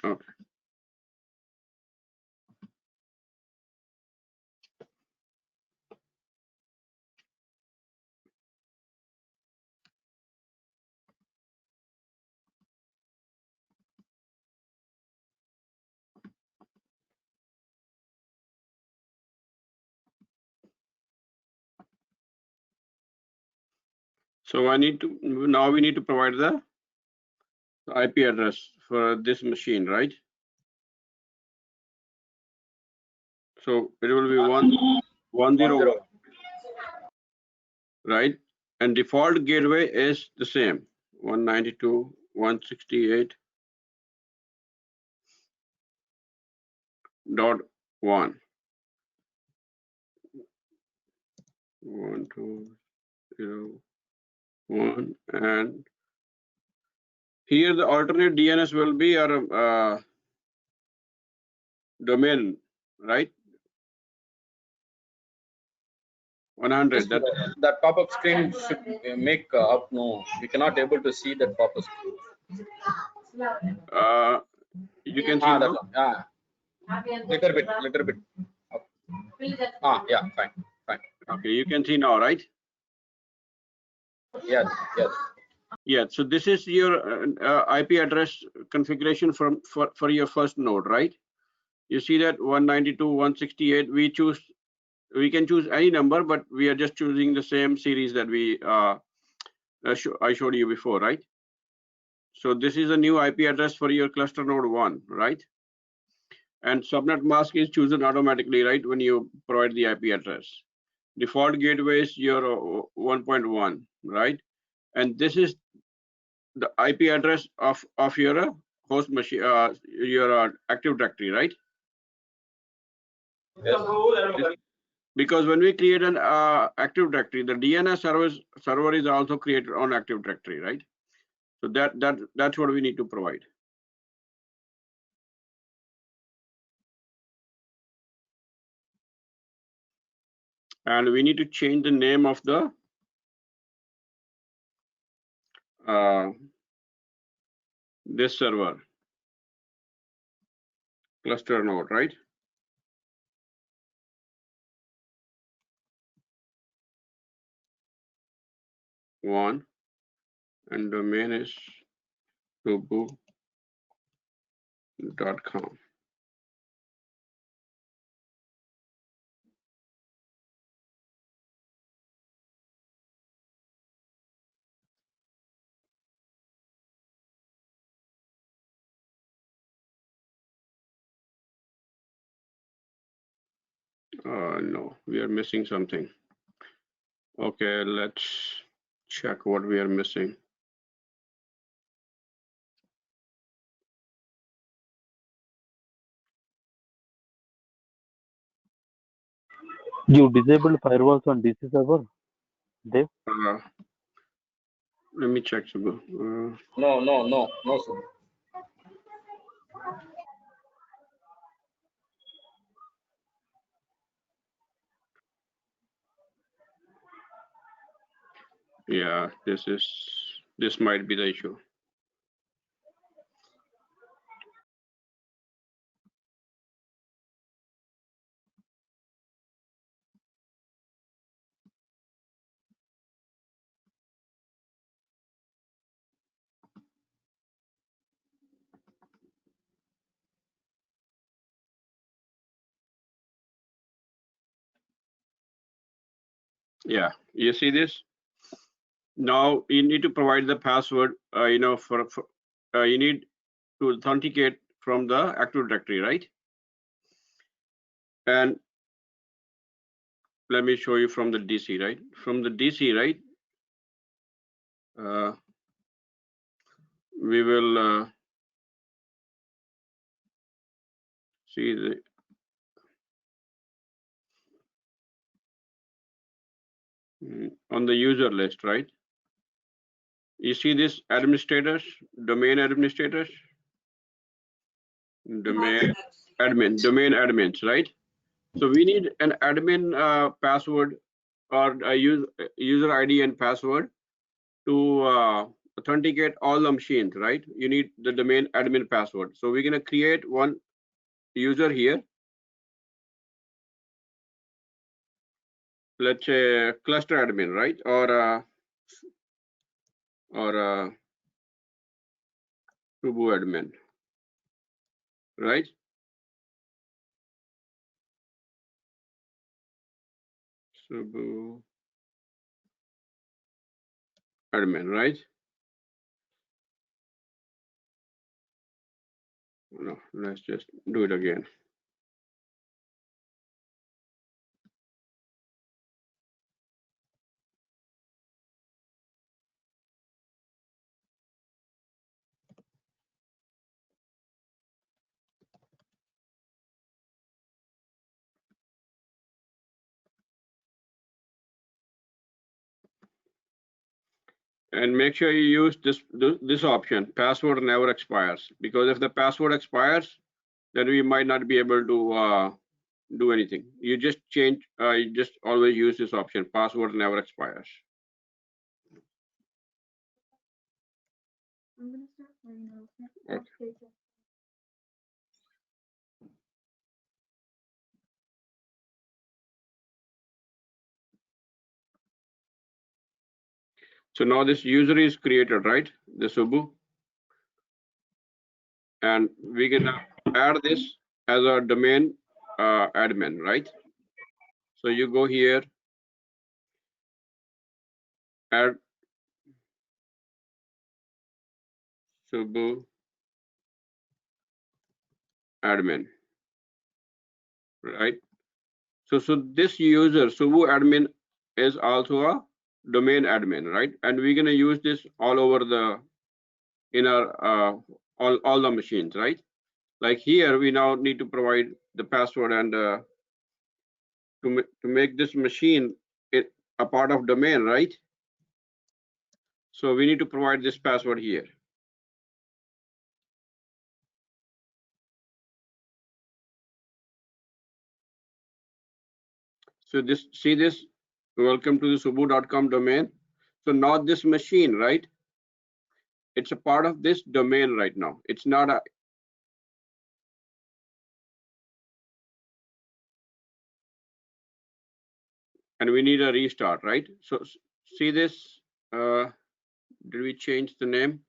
okay. So I need to, now we need to provide the IP address for this machine, right? So it will be 110, right? And default gateway is the same, 192.168.1. 120.1, and here the alternate DNS will be our domain, right? 100. That pop-up screen should make up. No, we cannot able to see that pop-up screen. You can see that now? one. Little bit. Yeah, fine. Okay, you can see now, right? Yes. Yeah, so this is your IP address configuration for your first node, right? You see that 192.168, we can choose any number, but we are just choosing the same series that we I showed you before, right? So this is a new IP address for your cluster node 1, right? And subnet mask is chosen automatically, right, when you provide the IP address. Default gateway is your 1.1, right? And this is the IP address of your host machine, your Active Directory, right? Yes. Because when we create an Active Directory, the DNS server is also created on Active Directory, right? So that's what we need to provide. And we need to change the name of the this server cluster node, right? One, and domain is subu.com. No, we are missing something. Okay, let's check what we are missing. You disabled firewalls on DC server, Dev? Let me check, Subu. No, sir. Yeah, this might be the issue. Yeah, you see this? Now you need to provide the password. You know, for you need to authenticate from the Active Directory, right? And let me show you from the DC, right? From the DC, right? We will see the on the user list, right? You see this administrators, domain administrators, domain admins, right? So we need an admin password or a user ID and password to authenticate all the machines, right? You need the domain admin password. So we're going to create one user here. Let's say cluster admin, right? Or Subu admin, right? Subu admin, right? No, let's just do it again. And make sure you use this option, password never expires, because if the password expires, then we might not be able to do anything. You just change, you just always use this option, password never expires. I'm gonna start playing Okay. So now this user is created, right? The Subu. And we can add this as a domain admin, right? So you go here, add Subu admin, right? So this user, Subu admin, is also a domain admin, right? And we're gonna use this all over in our all the machines, right? Like here, we now need to provide the password and to make this machine a part of domain, right? So we need to provide this password here. So this, see this, welcome to the subu.com domain. So now this machine, right? It's a part of this domain right now. It's not a, and we need a restart, right? So see this, did we change the name?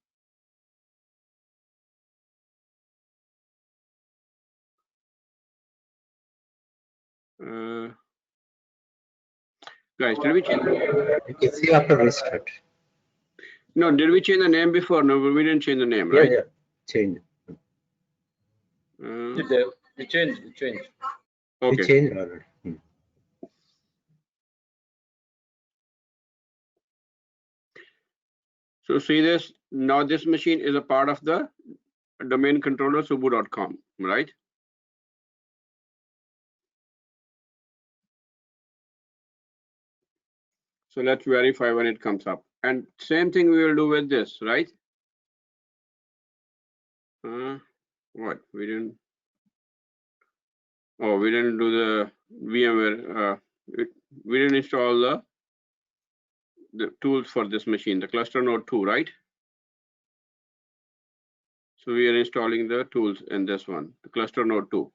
Guys, did we change? You can see after restart. No, did we change the name before? No, we didn't change the name, Yeah, right? yeah. Change. You change. Okay. We changed already. So see this, now this machine is a part of the domain controller subu.com, right? So let's verify when it comes up. And same thing we will do with this, right? What? We didn't. Oh, we didn't do the VMware. We didn't install the tools for this machine, the cluster node 2, right? So we are installing the tools in this one, the cluster node 2.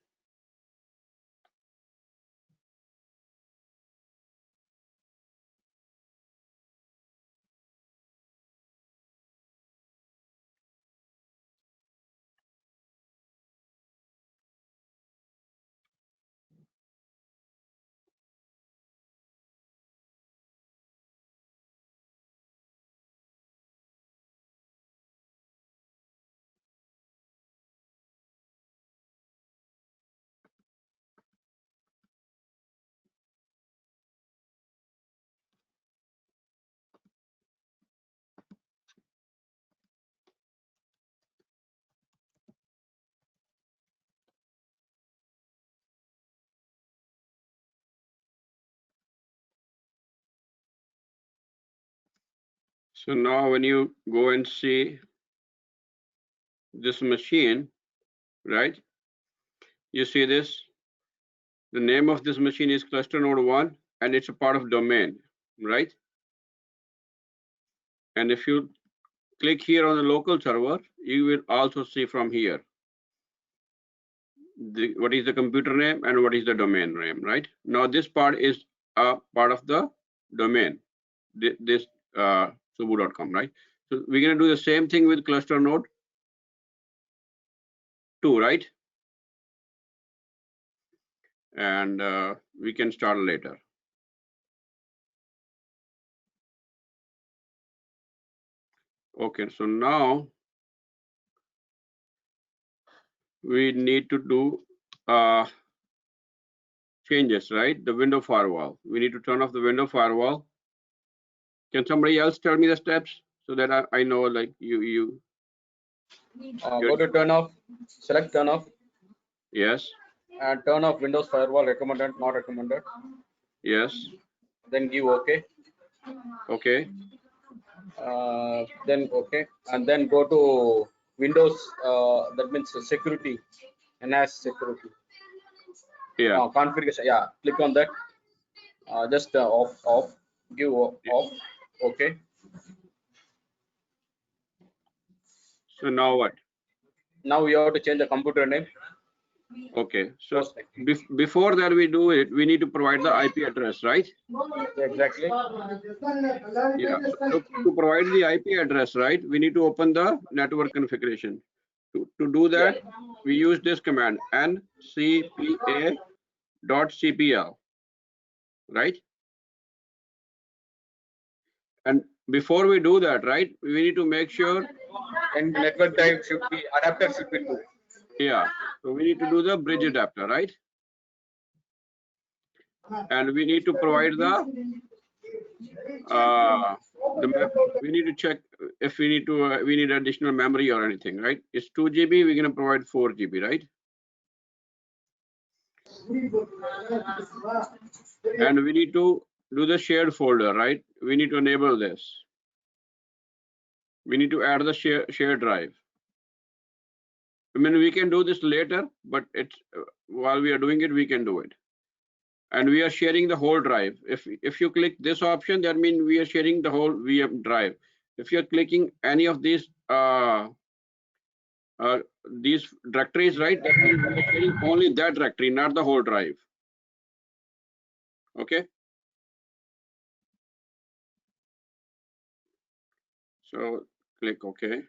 So now when you go and see this machine, right? You see this, the name of this machine is cluster node 1 and it's a part of domain, right? And if you click here on the local server, you will also see from here what is the computer name and what is the domain name, right? Now this part is a part of the domain, this subu.com, right? So we're going to do the same thing with cluster node 2, right? And we can start later. Okay, so now we need to do changes, right? The window firewall. We need to turn off the window firewall. Can somebody else tell me the steps so that I know, like you. Go to turn off, select turn off, Yes. and turn off Windows firewall, recommended, not recommended. Yes. Then give OK. Okay. Then OK, and then go to Windows. That means security, enhance security. Yeah. Configuration. Yeah, click on that. Just off. Give off. OK. So now what? Now we have to change the computer name. Okay. So before that we do it, we need to provide the IP address, right? Exactly. Yeah. So to provide the IP address, right, we need to open the network configuration. To do that, we use this command ncpa.cpl, right? And before we do that, right, we need to make sure. And network type should be adapter should be 2. Yeah. So we need to do the bridge adapter, right? And we need to provide the map. We need to check if we need to we need additional memory or anything, right? It's 2 GB. We're gonna provide 4 GB, right? And we need to do the shared folder, right? We need to enable this. We need to add the share drive. I mean, we can do this later, but it's while we are doing it, we can do it. and we are sharing the whole drive. If you click this option, that means we are sharing the whole VM drive. If you're clicking any of these directories, right, that means we are sharing only that directory, not the whole drive. Okay. So click OK.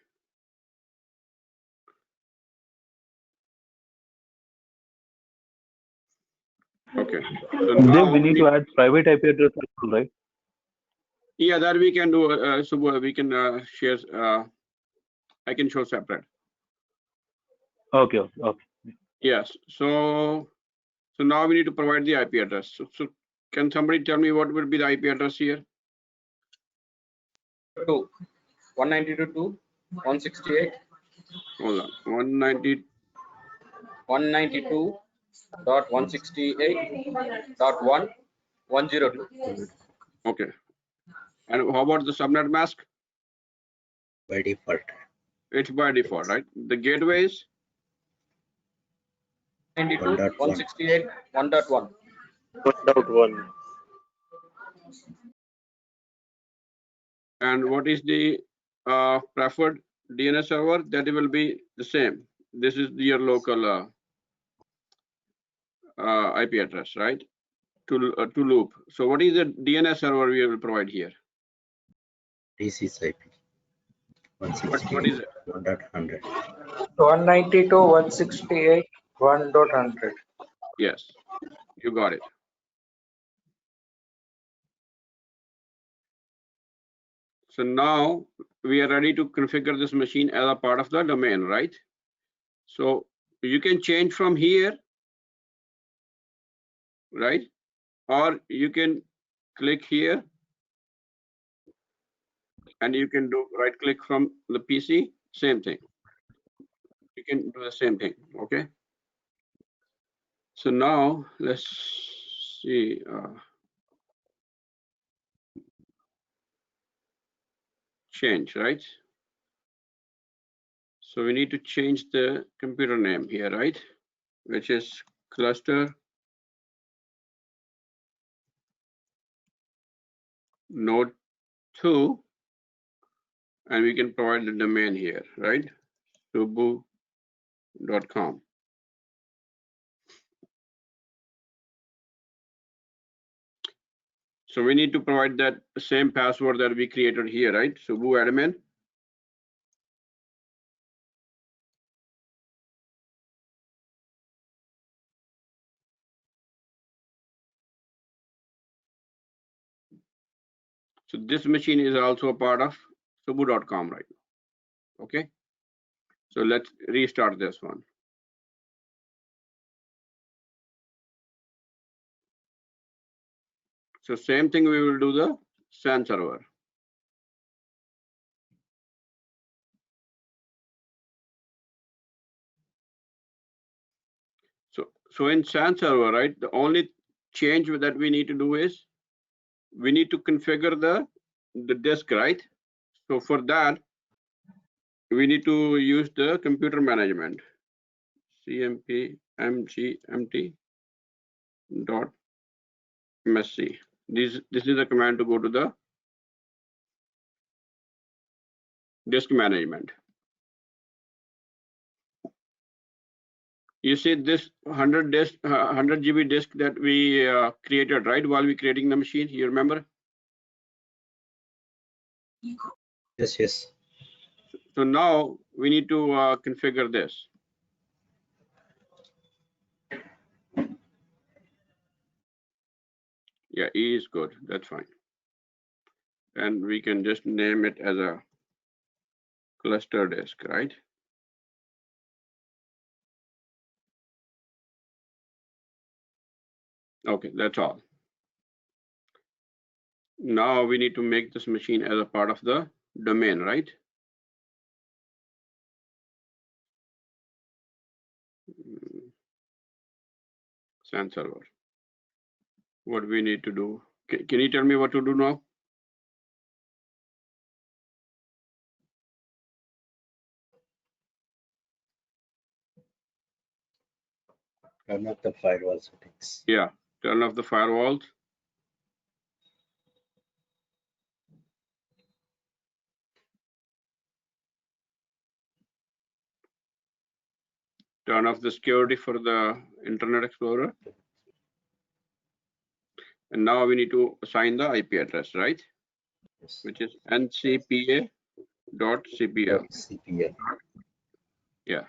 Okay. So now we need to add private IP address, right? Yeah, that we can do. So we can share. I can show separate. Okay. Yes. So now we need to provide the IP address. So can somebody tell me what will be the IP address here? 192.168. Hold on. 192.168.1.102. Okay. And how about the subnet mask? By default. It's by default, right? The gateways? 192.168.1.1. 1.1. And what is the preferred DNS server? That will be the same. This is your local IP address, right? To loop. So what is the DNS server we will provide here? TCS IP. What is 168. it? 1.100. 192.168.1.100. Yes, you got it. So now we are ready to configure this machine as a part of the domain, right? So you can change from here, right? Or you can click here and you can do right click from the PC, same thing. You can do the same thing, okay? So now let's see. Change, right? So we need to change the computer name here, right? Which is cluster node 2, and we can provide the domain here, right? Subbu.com. So we need to provide that same password that we created here, right? Subbu admin. So this machine is also a part of Subbu.com right now. Okay. So let's restart this one. So same thing, we will do the SAN server. So in SAN server, right, the only change that we need to do is we need to configure the disk, right? So for that, we need to use the computer management, cmp mgmt dot msc. This is the command to go to the disk management. You see this 100 GB disk that we created, right, while we creating the machine, you remember? Yes. So now we need to configure this. Yeah, E is good, that's fine. And we can just name it as a cluster disk, right? Okay, that's all. Now we need to make this machine as a part of the domain, right? SAN server. What we need to do? Can you tell me what to do now? Turn off the firewall settings. Yeah, Turn off the firewalls. Turn off the security for the Internet Explorer. And now we need to assign the IP address, right? Yes. Which is ncpa.cpl. CPL. Yeah.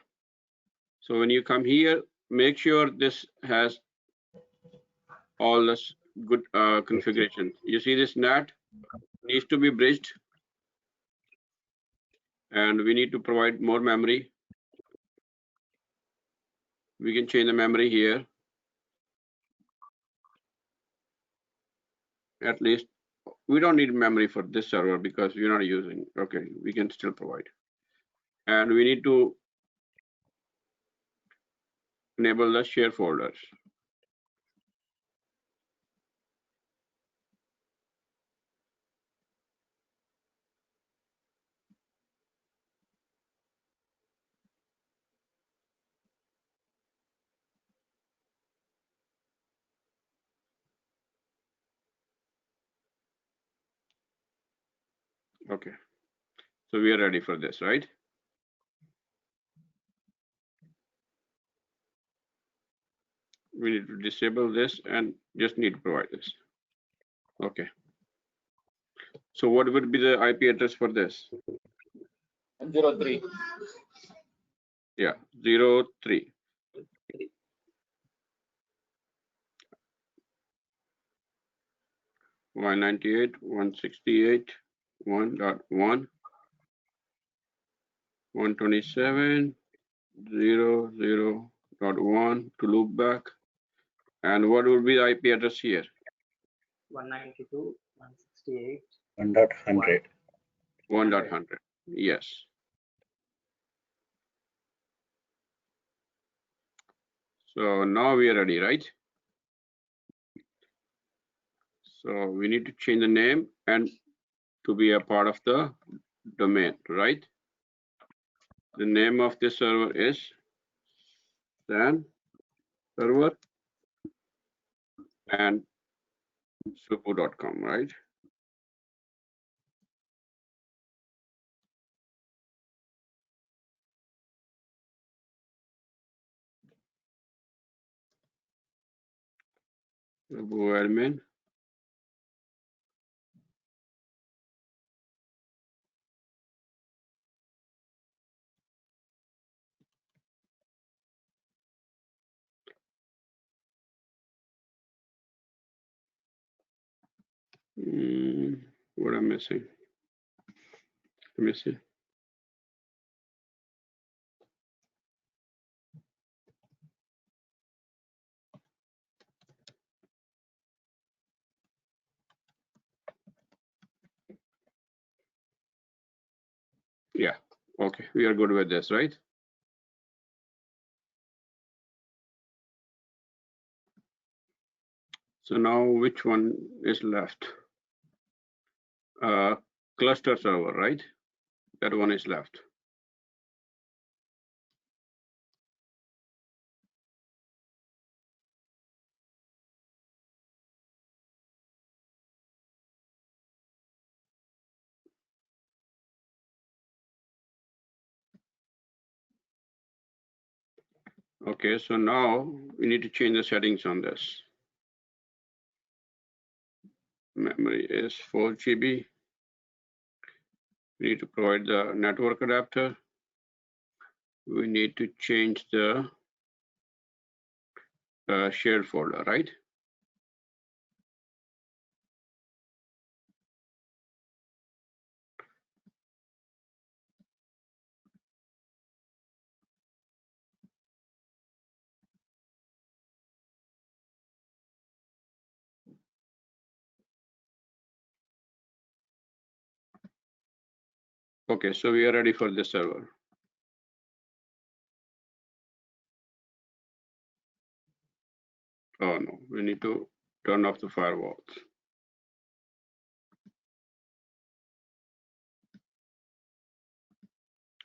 So when you come here, make sure this has all this good configuration. You see this NAT needs to be bridged, and we need to provide more memory. We can change the memory here. At least we don't need memory for this server because we're not using. Okay, we can still provide. And we need to enable the share folders. Okay, so we are ready for this, right? We need to disable this and just need to provide this. Okay. So what would be the IP address for this? 03. Yeah, 03. (198.168.1.1) 127.00.1 to loop back. And what would be the IP address here? 192.168. 1.100. 1.100. Yes. So now we are ready, right? So we need to change the name and to be a part of the domain, right? The name of this server is SAN server and supu.com, right? Supu admin. What I'm missing? Let me see. Yeah, okay, we are good with this, right? So now which one is left? Cluster server, right? That one is left. Okay, so now we need to change the settings on this. Memory is 4 GB. We need to provide the network adapter. We need to change the shared folder, right? Okay, so we are ready for this server. Oh no, we need to turn off the firewalls.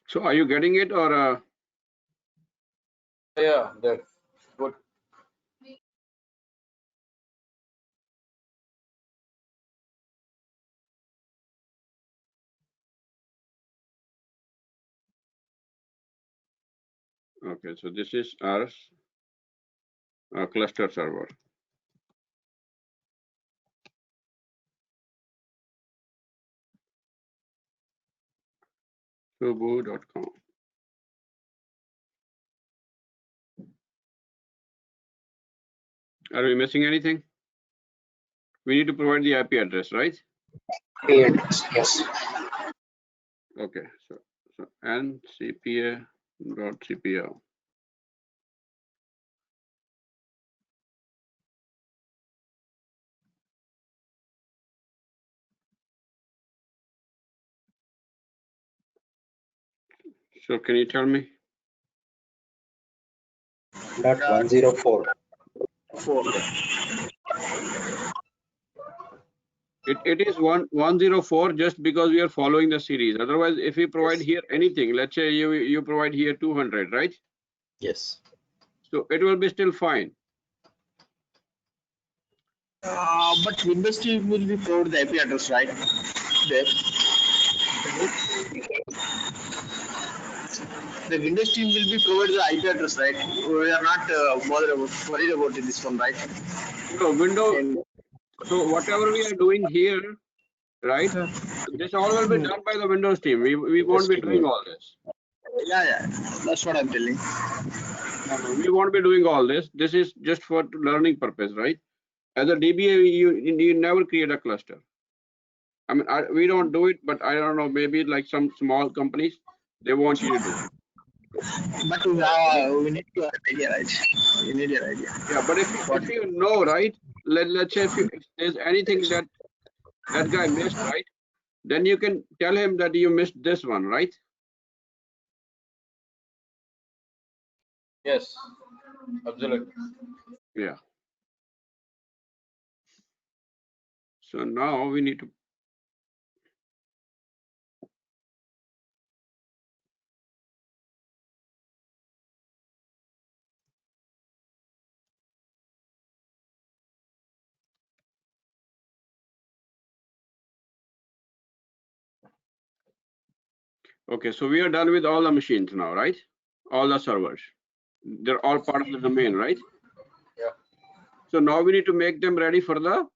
So are you getting it or? Yeah, that's good. Okay, so this is our cluster server. Subu.com. Are we missing anything? We need to provide the IP address, right? Yes. Okay, so ncpa.cpl. So can you tell me? .104. It is 104 just because we are following the series. Otherwise, if we provide here anything, let's say you provide here 200, right? Yes. So it will be still fine. But Windows team will be provided the IP address, right? There. The Windows team will be provided the IP address, right? We are not worried about this one, right? So so whatever we are doing here, right? This all will be done by the Windows team. We won't be doing all this. Yeah. That's what I'm telling. No, we won't be doing all this. This is just for learning purpose, right? As a DBA, you never create a cluster. I mean, we don't do it, but I don't know, maybe like some small companies, they want you to do it. But we need to have an idea, right? We need an idea. Yeah, but if you know, right? Let's say if there's anything that guy missed, right? Then you can tell him that you missed this one, right? Yes, absolutely. Yeah. So now we need to. Okay, so we are done with all the machines now, right? All the servers. They're all part of the domain, right? Yeah. So now we need to make them ready for the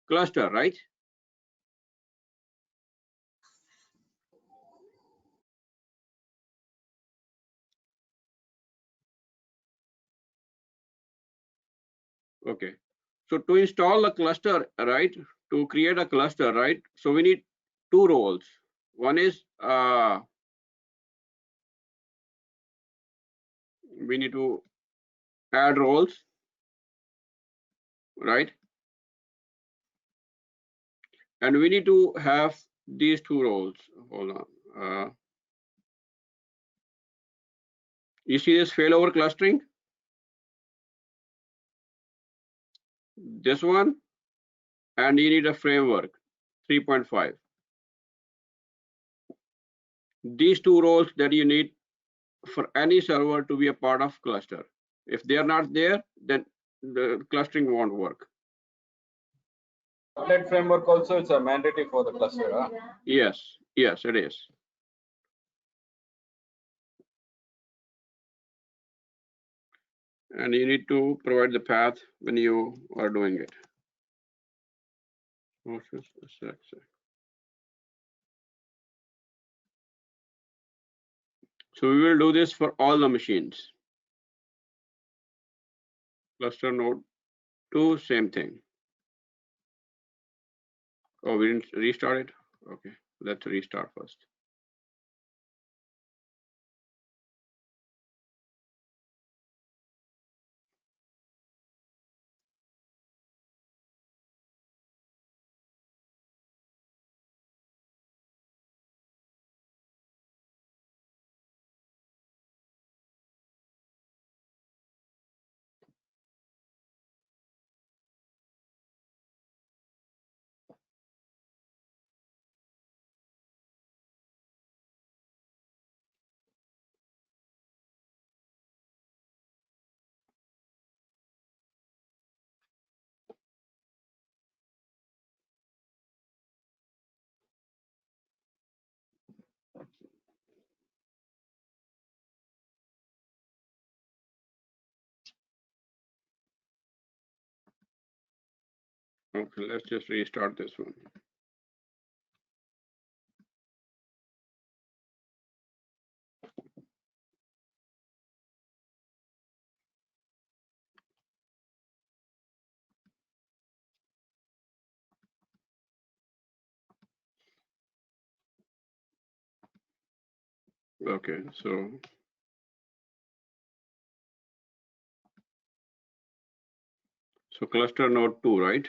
cluster, right? Okay. So to install the cluster, right? To create a cluster, right? So we need two roles. One is we need to add roles, right? And we need to have these two roles. Hold on. You see this failover clustering? This one, and you need a framework 3.5. These two roles that you need for any server to be a part of cluster. If they are not there, then the clustering won't work. Applet framework also is a mandatory for the cluster. Huh? Yes, it is. And you need to provide the path when you are doing it. So we will do this for all the machines. Cluster node 2, same thing. Oh, we didn't restart it? Okay, let's restart first. Okay, let's just restart this one. Okay, so cluster node 2, right?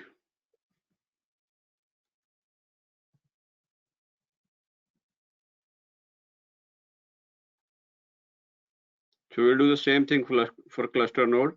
So we'll do the same thing for cluster node.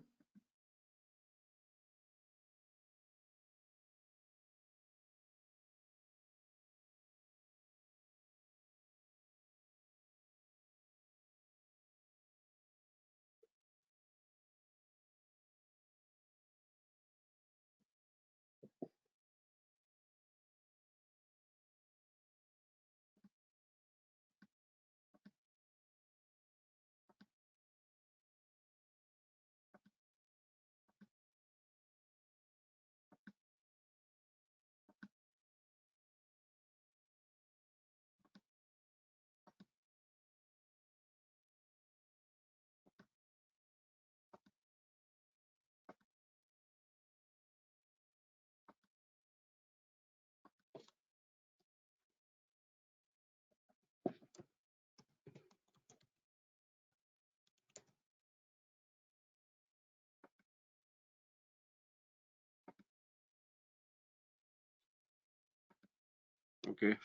Okay,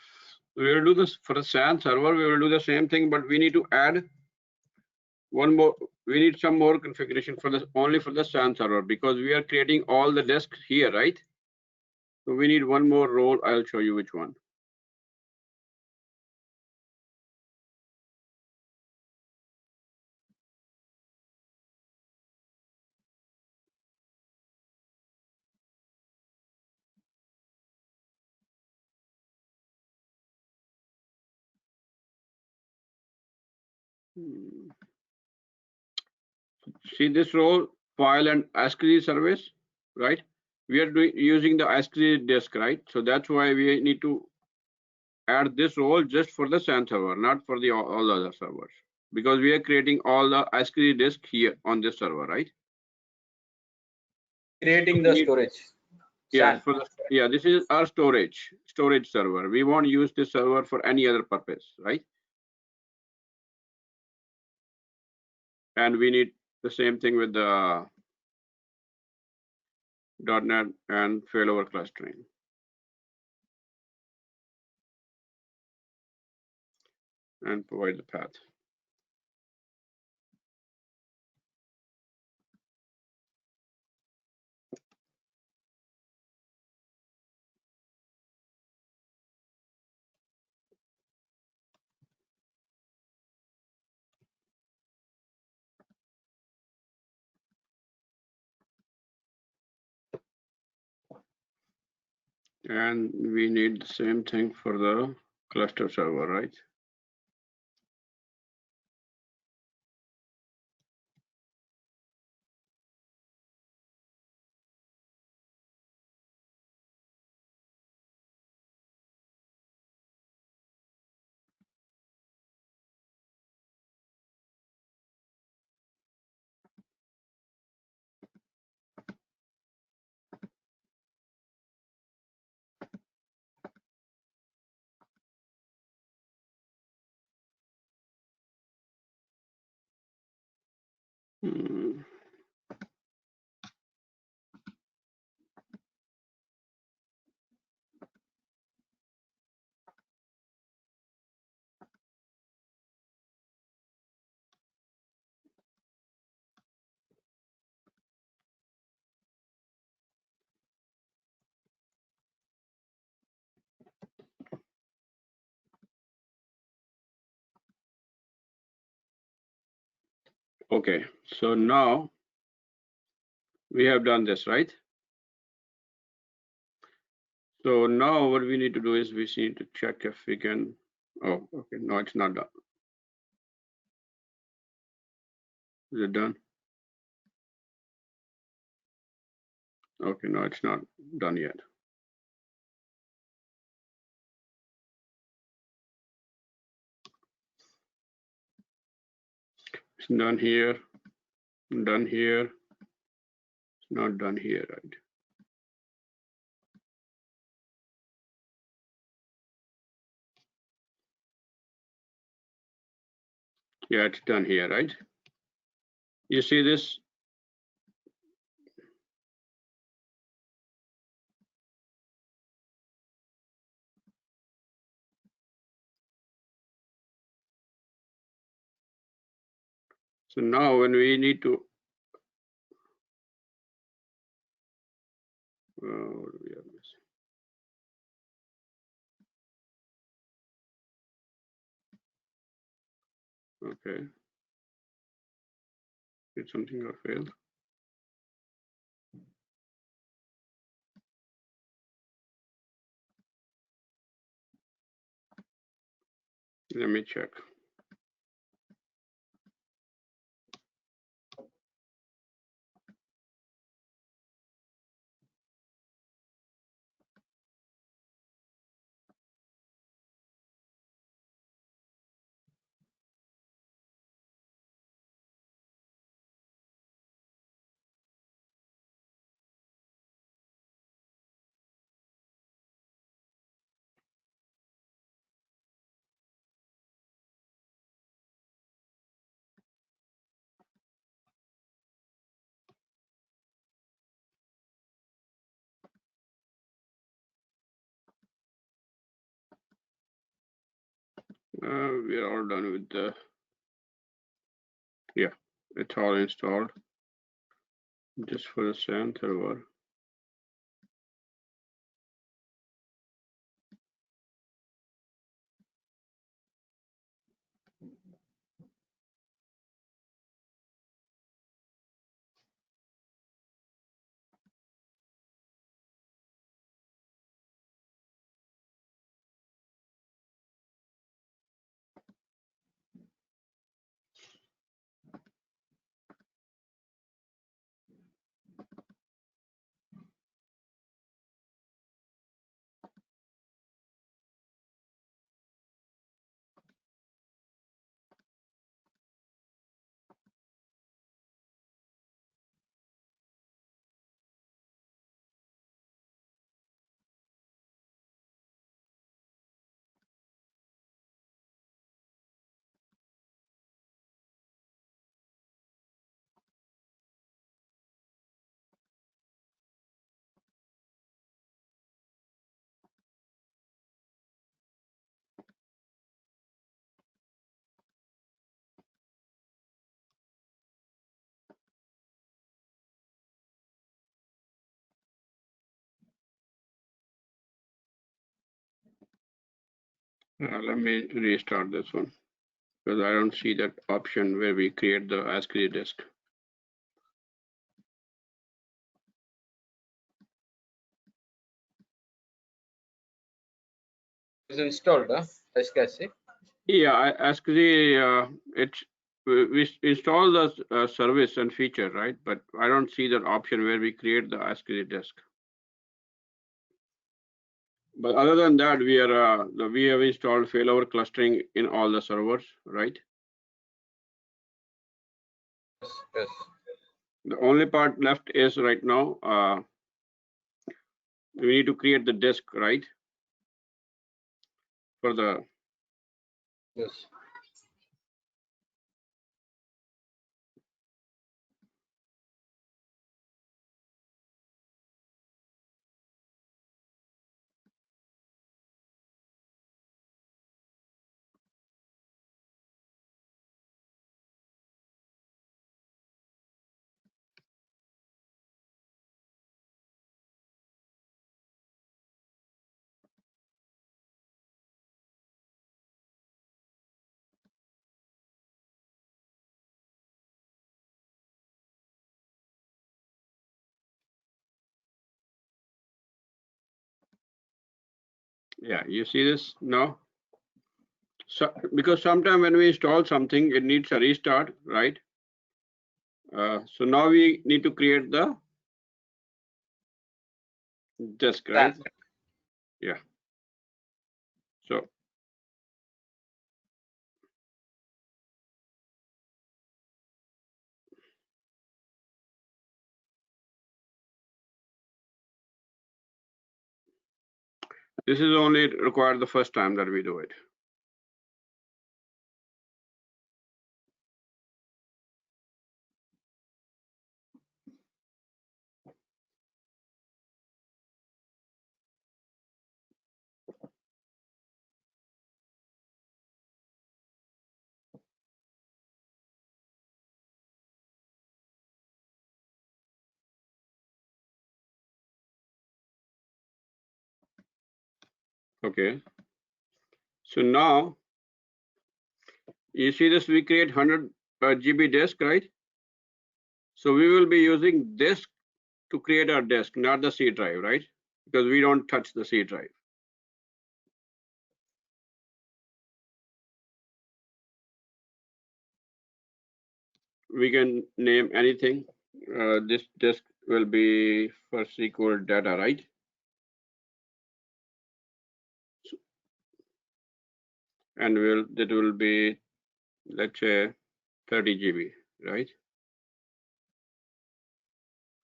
we will do this for the SAN server. We will do the same thing, but we need to add one more. We need some more configuration for this only for the SAN server because we are creating all the desks here, right? So we need one more role. I'll show you which one. See this role, file and ASCII service, right? We are using the ASCII disk, right? So that's why we need to add this role just for the SAN server, not for the all the other servers, because we are creating all the ASCII disk here on this server, right? Creating the storage. Yeah, yeah, this is our storage server. We won't use this server for any other purpose, right? And we need the same thing with the .NET and failover clustering. And provide the path. And we need the same thing for the cluster server, right? Hmm. Okay, so now we have done this, right? So now what we need to do is we need to check if we can, oh, okay, no, it's not done. Is it done? Okay, no, it's not done yet. It's done here, done here. It's not done here, right? Yeah, it's done here, right? You see this? So now when we need to, what do we have missing? Okay. Did something got failed? Let me check. We are all done with the, yeah, it's all installed. Just for the SAN server. Let me restart this one because I don't see that option where we create the ASCII disk. It's installed, SQL. Yeah, ASCII, it's we install the service and feature, right? But I don't see that option where we create the ASCII disk. But other than that, we have installed failover clustering in all the servers, right? Yes. The only part left is right now, we need to create the disk, right? For the, Yes. yeah, you see this now? So, because sometime when we install something, it needs a restart, right? So now we need to create the disk, right? Yeah. So This is only required the first time that we do it. Okay. So now you see this, we create 100 GB disk, right? So we will be using disk to create our disk, not the C drive, right? Because we don't touch the C drive. We can name anything. This disk will be for SQL data, right? And that will be, let's say, 30 GB, right?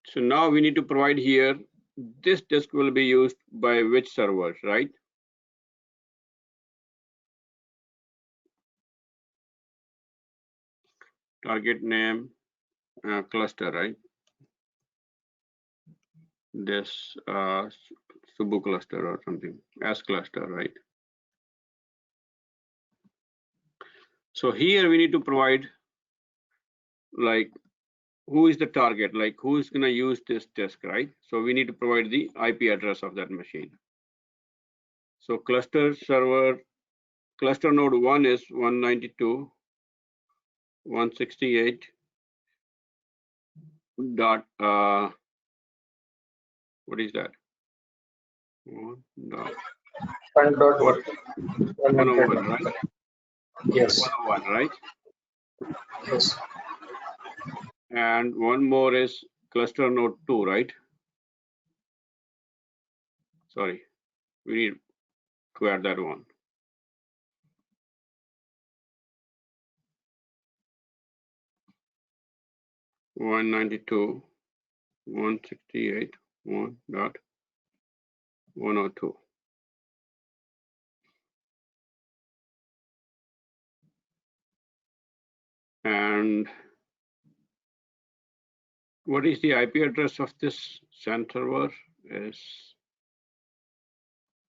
So now we need to provide here, this disk will be used by which servers, right? Target name, cluster, right? This Subu cluster or something, S cluster, right? So here we need to provide like who is the target, like who is going to use this disk, right? So we need to provide the IP address of that machine. So cluster server, cluster node 1 is 192.168 dot what is that? 1.101, right? Yes. 101, right? Yes. And one more is cluster node 2, right? Sorry, we need to add that one. One 192.168.1.102. And what is the IP address of this SAN server? Is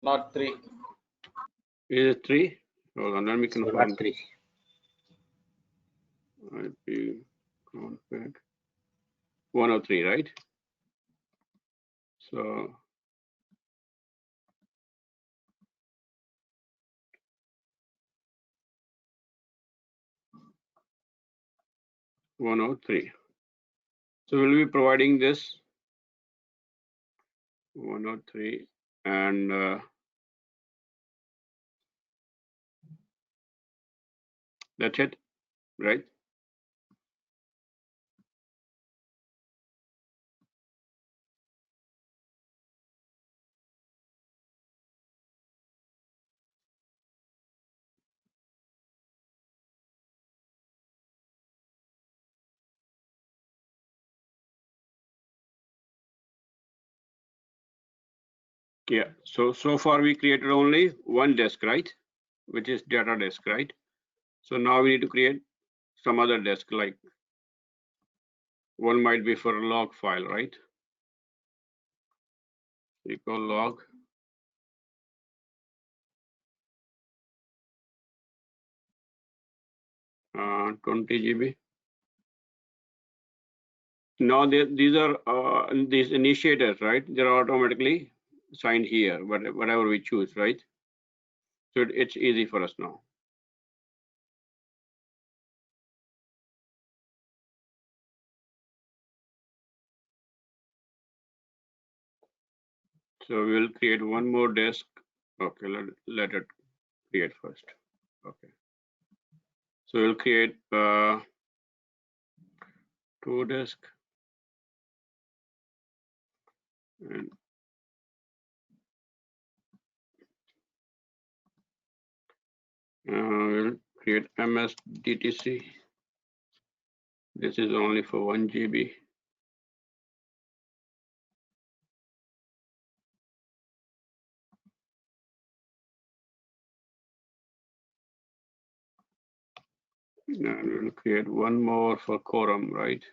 Not 3. Is it 3? Hold on, let me confirm. 3. IP config 103, right? So (103). So we'll be providing this 103, and that's it, right? Yeah. So far we created only one disk, right? Which is data disk, right? So now we need to create some other disk, like one might be for a log file, right? Equal log. Uh, 20 GB. Now these are these initiators, right? They're automatically signed here, whatever we choose, right? So it's easy for us now. So we'll create one more disk. Okay, let it create first. Okay. So we'll create 2 disk, and we'll create MS-DTC. This is only for 1 GB. And we'll create one more for quorum, right?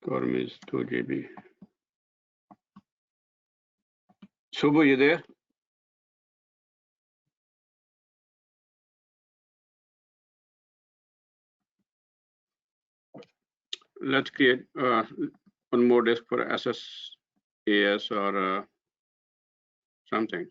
Quorum is 2 GB. Subbu, you there? Let's create one more disk for SSAS or something.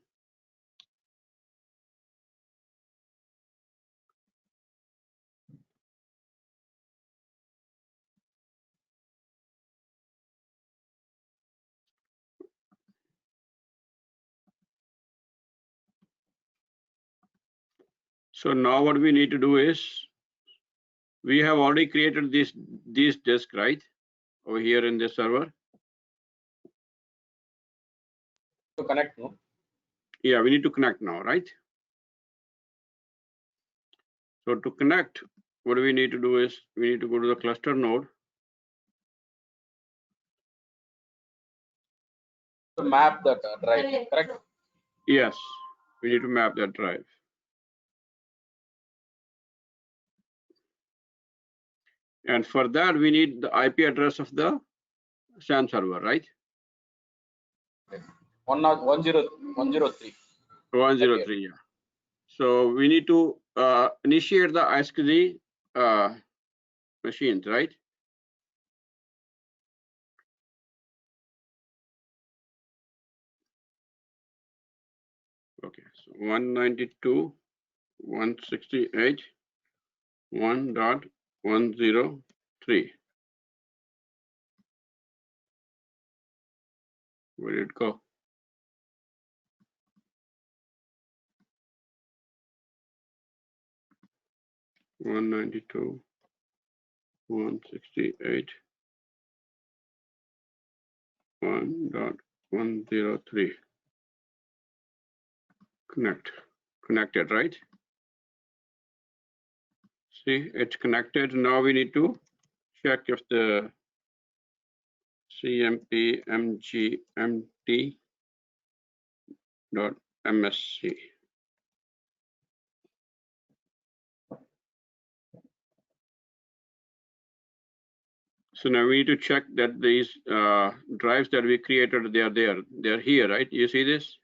So now what we need to do is, we have already created these disks, right? Over here in this server. To connect, no? Yeah, we need to connect now, right? So to connect, what we need to do is, we need to go to the cluster node. To map that drive, correct? Yes, we need to map that drive. And for that, we need the IP address of the SAN server, right? 103. 103, yeah. So we need to initiate the ASCII machines, right? Okay, so 192.168.1.103. Where did it go? One 192.168. 1.103. Connected, right? See, it's connected. Now we need to check if the cmpmgmt.msc. So now we need to check that these drives that we created, they are there. They're here, right? You see this?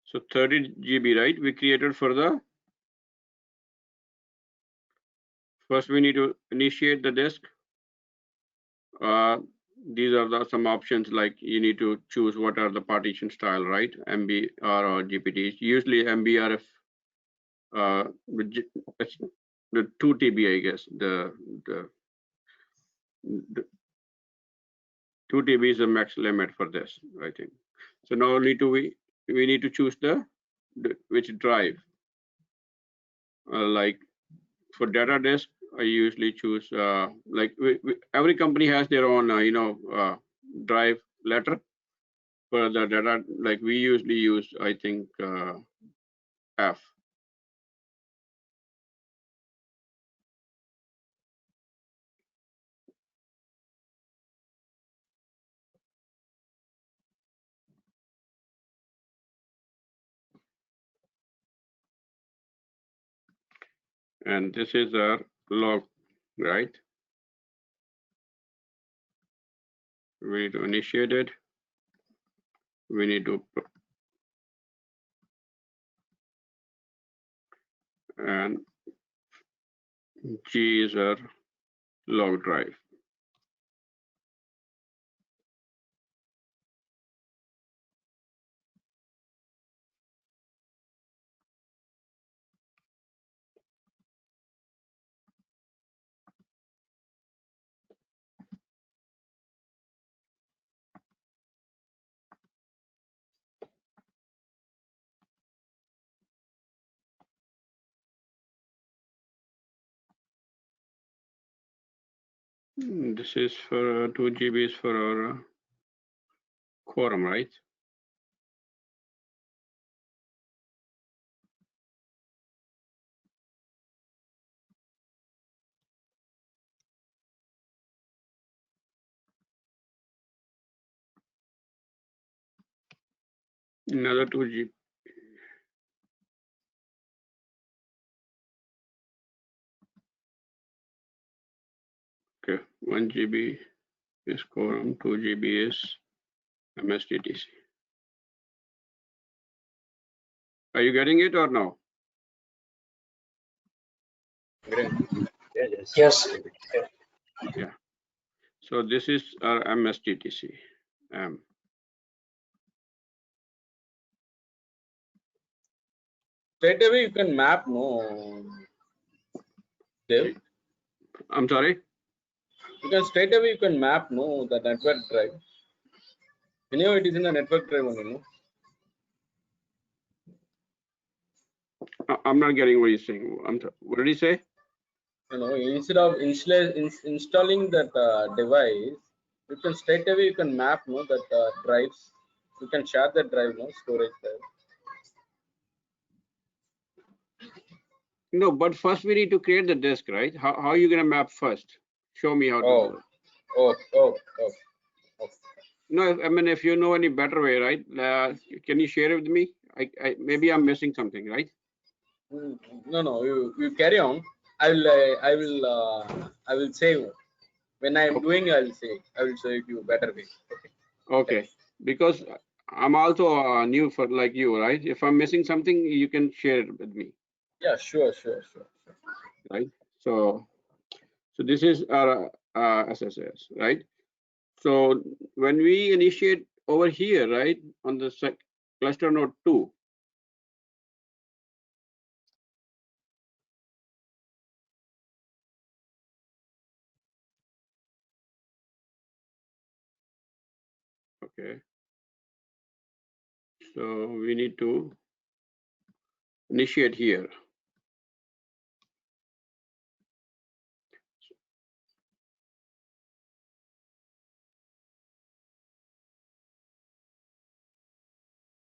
So 30 GB, right? We created for the, first we need to initiate the disk. These are some options, like you need to choose what are the partition style, right? MBR or GPT. Usually MBR if it's the 2 TB, I guess. The 2 TB is the max limit for this, I think. So now we need to choose which drive. Like for data disk, I usually choose like every company has their own drive letter for the data. Like we usually use, I think, F. And this is our log, right? We need to initiate it. We need to, and G is our log drive. This is for 2 GB for our quorum, right? Another 2 GB. Okay, 1 GB is quorum, 2 GB is MSTTC. Are you getting it or no? Yes. Yeah. So this is our MSTTC. Straight away you can map, no, Dev. I'm sorry? You can straight away you can map, no, the network drive. Anyhow, it is in the network drive only, no? I'm not getting what you're saying. What did he say? You know, instead of installing that device, you can straight away you can map, no, that drives. You can share that drive, no, storage drive. No, but first we need to create the disk, right? How are you gonna map first? Show me how to do it. Oh. No, I mean, if you know any better way, right? Can you share it with me? Maybe I'm missing something, right? No, you carry on. I will say when I am doing. I will say you better way. Okay, because I'm also new for like you, right? If I'm missing something, you can share it with me. Yeah, sure. Right. So this is our SSS, right? So when we initiate over here, right, on the cluster node 2, okay, so we need to initiate here.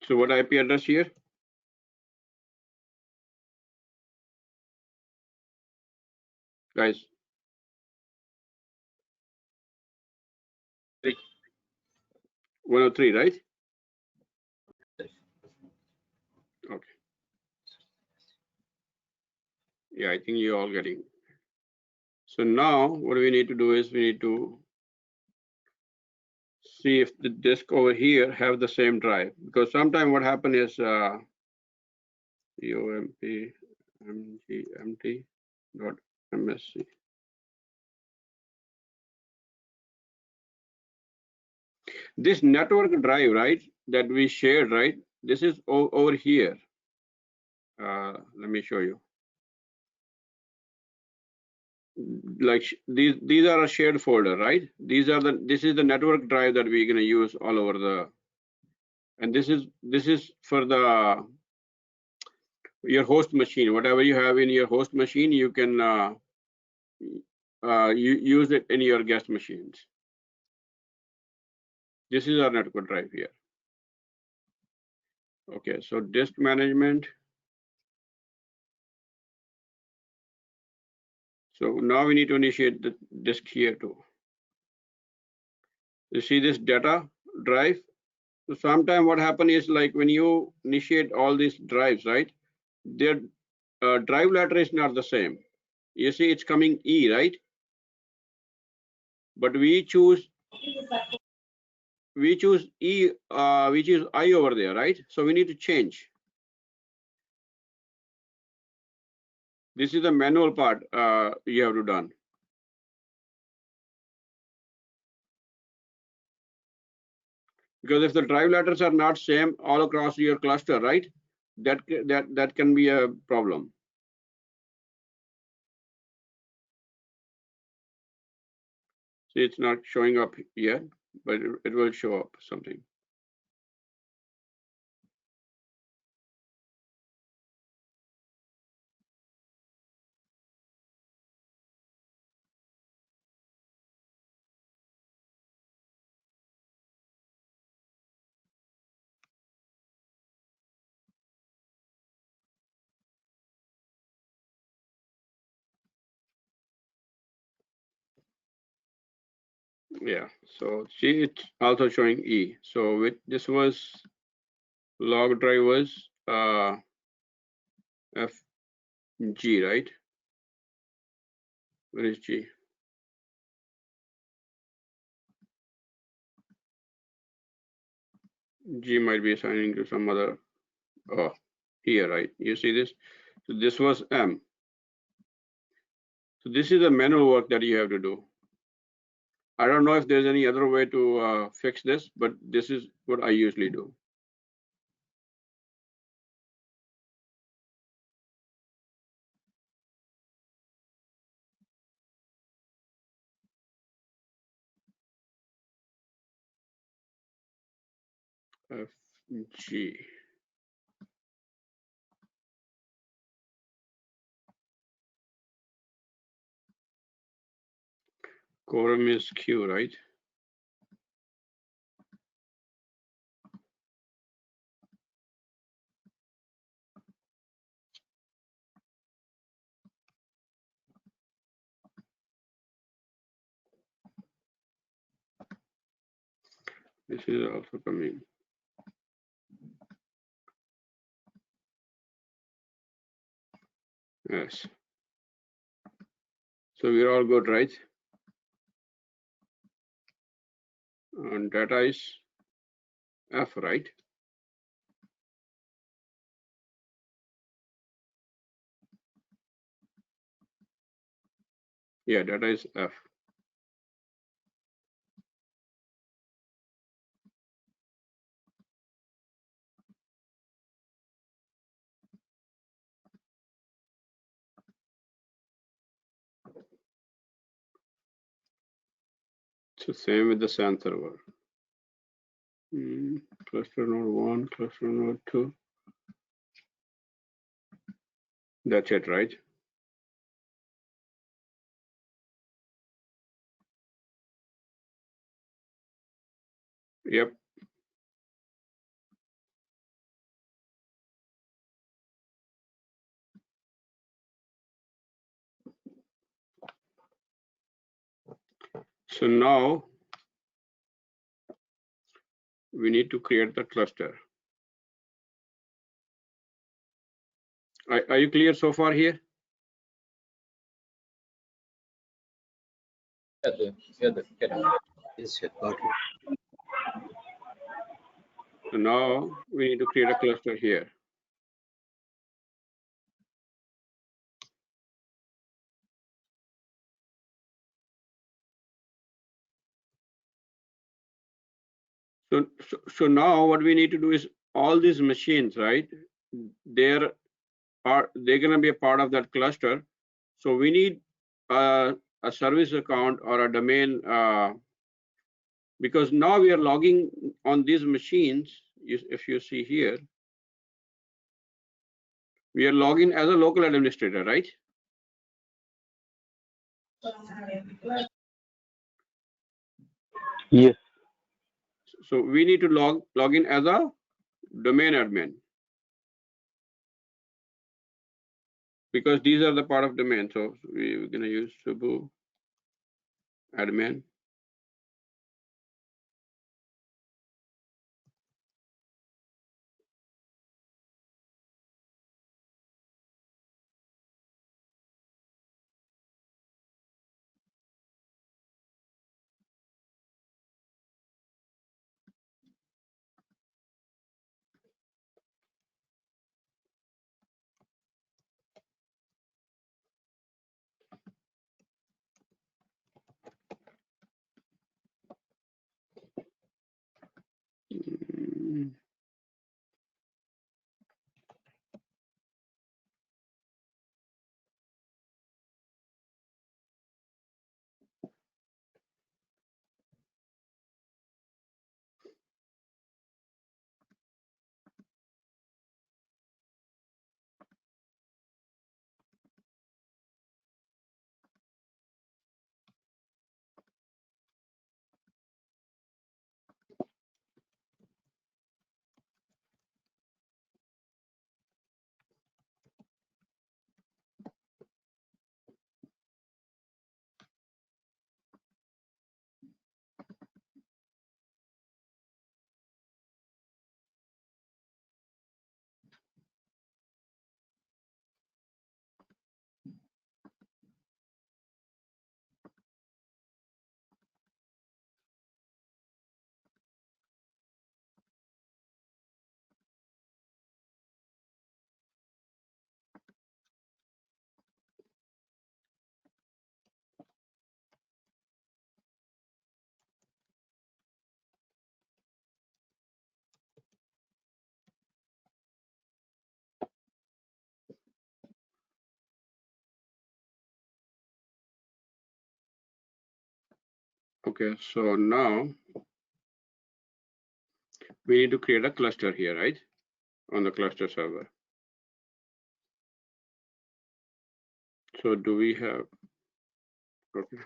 So what IP address here? Guys, 103, right? Okay. Yeah, I think you're all getting. So now what we need to do is we need to see if the disk over here have the same drive, because sometimes what happen is ump_mgmt.msc. This network drive, right, that we shared, right? This is over here. Let me show you. Like these are a shared folder, right? This is the network drive that we're going to use all over the, and this is for the your host machine. Whatever you have in your host machine, you can use it in your guest machines. This is our network drive here. Okay, so disk management. So now we need to initiate the disk here too. You see this data drive? So sometime what happen is, like when you initiate all these drives, right? Their drive letter is not the same. You see it's coming E, right? But we choose E, we choose I over there, right? So we need to change. This is the manual part you have to done. Because if the drive letters are not same all across your cluster, right? That can be a problem. See, it's not showing up yet, but it will show up something. Yeah, so see, it's also showing E. So this was log drivers FG, right? Where is G? G might be assigning to some other, oh, here, right? You see this? So this was M. So this is the manual work that you have to do. I don't know if there's any other way to fix this, but this is what I usually do. FG. Quorum is Q, right? This is also coming. Yes. So we're all good, right? And data is F, right? Yeah, data is F. So same with the SAN server. Cluster node 1, cluster node 2. That's it, right? Yep. So now we need to create the cluster. Are you clear so far here? Yes, sir. Got it. So now we need to create a cluster here. So now what we need to do is all these machines, right? They're gonna be a part of that cluster. So we need a service account or a domain because now we are logging on these machines. If you see here, we are logging as a local administrator, right? Yes. So we need to log in as a domain admin because these are the part of domain. So we're gonna use Subbu admin. Mm, Okay, so now we need to create a cluster here, right? On the cluster server. So do we have, okay.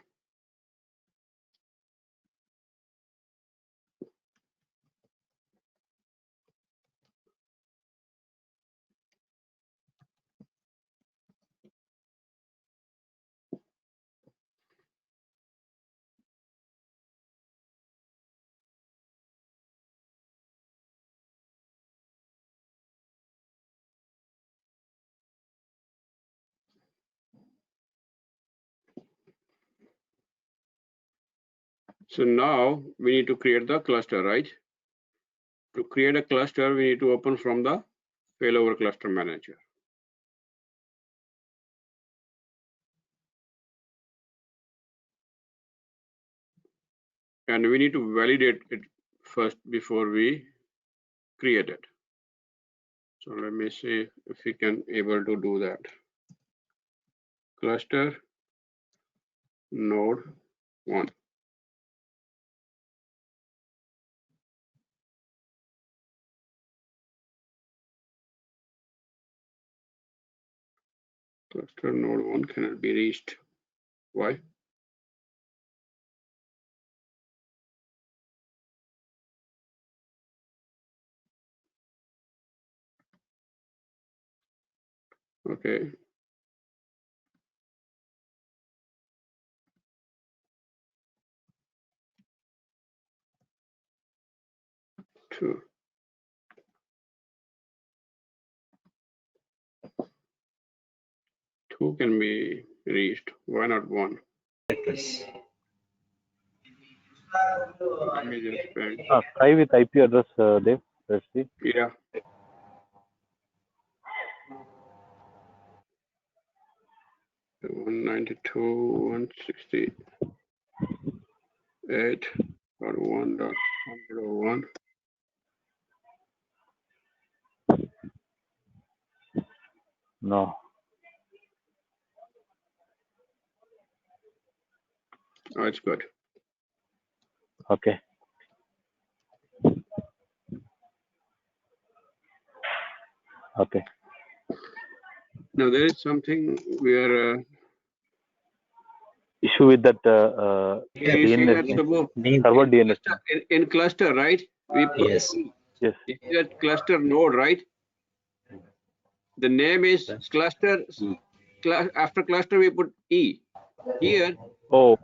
So now we need to create the cluster, right? To create a cluster, we need to open from the failover cluster manager. And we need to validate it first before we create it. So let me see if we can able to do that. Cluster node 1. Cluster node 1 cannot be reached. Why? Okay. Two. Two can be reached. Why not 1? Address. Let me just bang. Try with IP address, Dave. Let's see. Yeah. So 192.168.1.101. No. Oh, it's good. Okay. Okay. Now there is something where Issue with that you see that server DNS. in cluster, right? We put Yes. Yes. that cluster node, right? The name is cluster. After cluster, we put E. Here, Oh.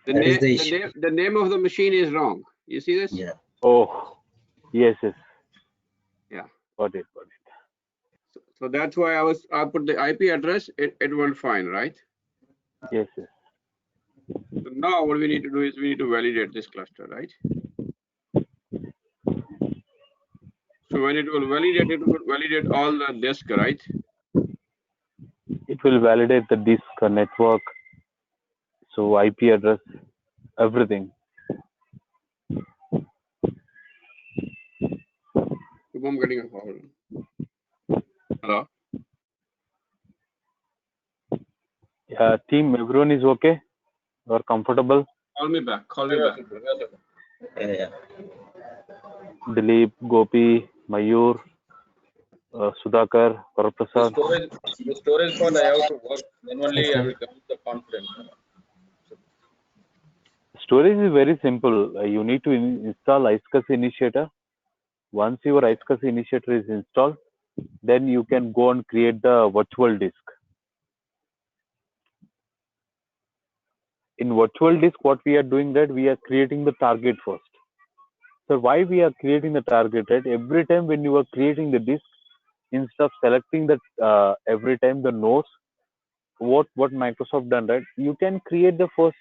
the That is the name issue. the name of the machine is wrong. You see this? Yeah. Oh. Yes. Yes. Yeah. Got it. Got it. So that's why I put the IP address. It went fine, right? Yes. Yes. So now what we need to do is we need to validate this cluster, right? So when it will validate all the disk, right? It will validate the disk, network, so IP address, everything. I'm getting a call. Hello? Yeah, team, everyone is okay? You are comfortable? Call me back. Call me back. Yeah. Dilip, Gopi, Mayur, Sudhakar, Varaprasad. The storage part I have to work. Then only I will come to the confidence. Storage is very simple. You need to install iSCSI initiator. Once your iSCSI initiator is installed, then you can go and create the virtual disk. In virtual disk, what we are doing that we are creating the target first. So why we are creating the target, right? Every time when you are creating the disk, instead of selecting that every time the nodes, what Microsoft done, right? You can create the first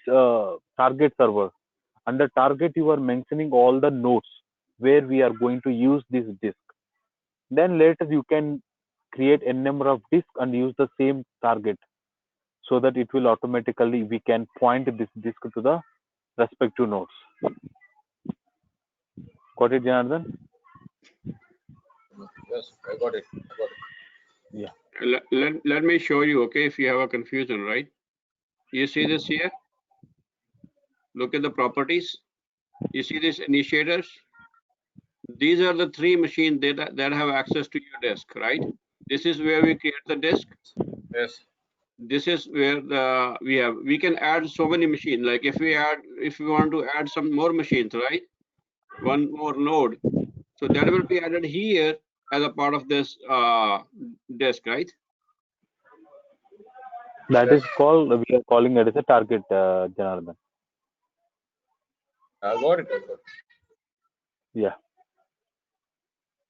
target server. Under target, you are mentioning all the nodes where we are going to use this disk. Then later you can create a number of disks and use the same target, so that it will automatically, we can point this disk to the respective nodes. Got it, Janardhan? Yes, I got it. Yeah. Let me show you, okay, if you have a confusion, right? You see this here? Look at the properties. You see these initiators? These are the 3 machines that have access to your disk, right? This is where we create the disk. Yes. This is where we can add so many machines. Like if we want to add some more machines, right? One more node. So that will be added here as a part of this disk, right? That is called, we are calling it as a target, Janardhan. I got it. Yeah.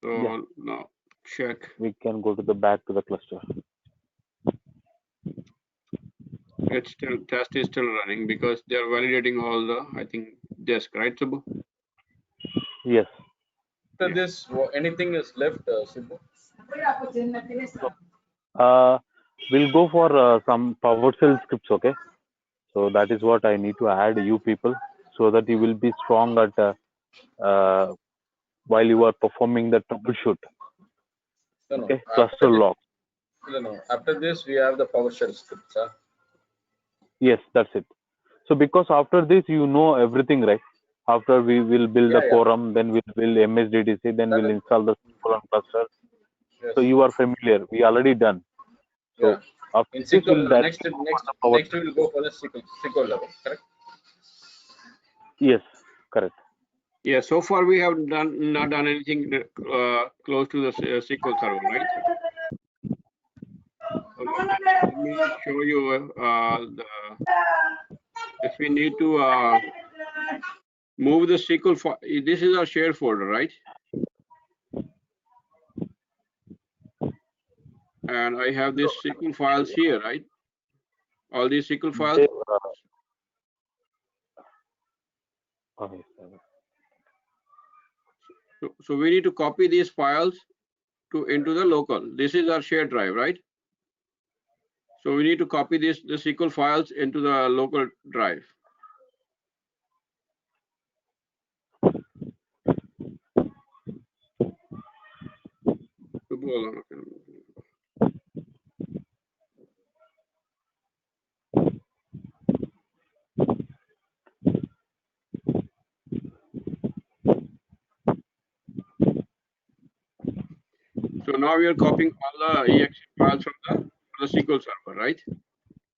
So Yeah. now check. We can go to the back to the cluster. It's still, test is still running because they are validating all the, I think, disk, right, Subbu? Yes. After this, anything is left, Subbu? We'll go for some PowerShell scripts, okay? So that is what I need to add you people so that you will be strong at while you are performing the troubleshoot. No, okay, cluster log. No. After this, we have the PowerShell scripts. Huh? Yes, that's it. So because after this, you know everything, right? After we will build the quorum, then we'll build MSDDC, then we'll install the SQL on cluster. Yes. So you are familiar. We already done. So after in this, SQL, we'll next we will go for the SQL level, correct? Yes, correct. Yeah, so far we have not done anything close to the SQL server, right? So let me show you if we need to move the SQL file. This is our shared folder, right? And I have these SQL files here, right? All these SQL files. Okay. So we need to copy these files into the local. This is our shared drive, right? So we need to copy the SQL files into the local drive. So now we are copying all the exe files from the SQL server, right,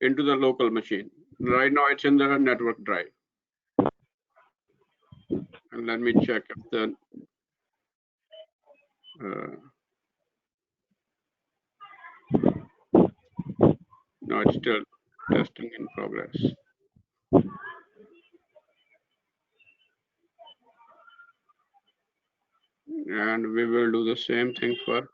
into the local machine. Right now it's in the network drive. And let me check if the no, it's still testing in progress. And we will do the same thing for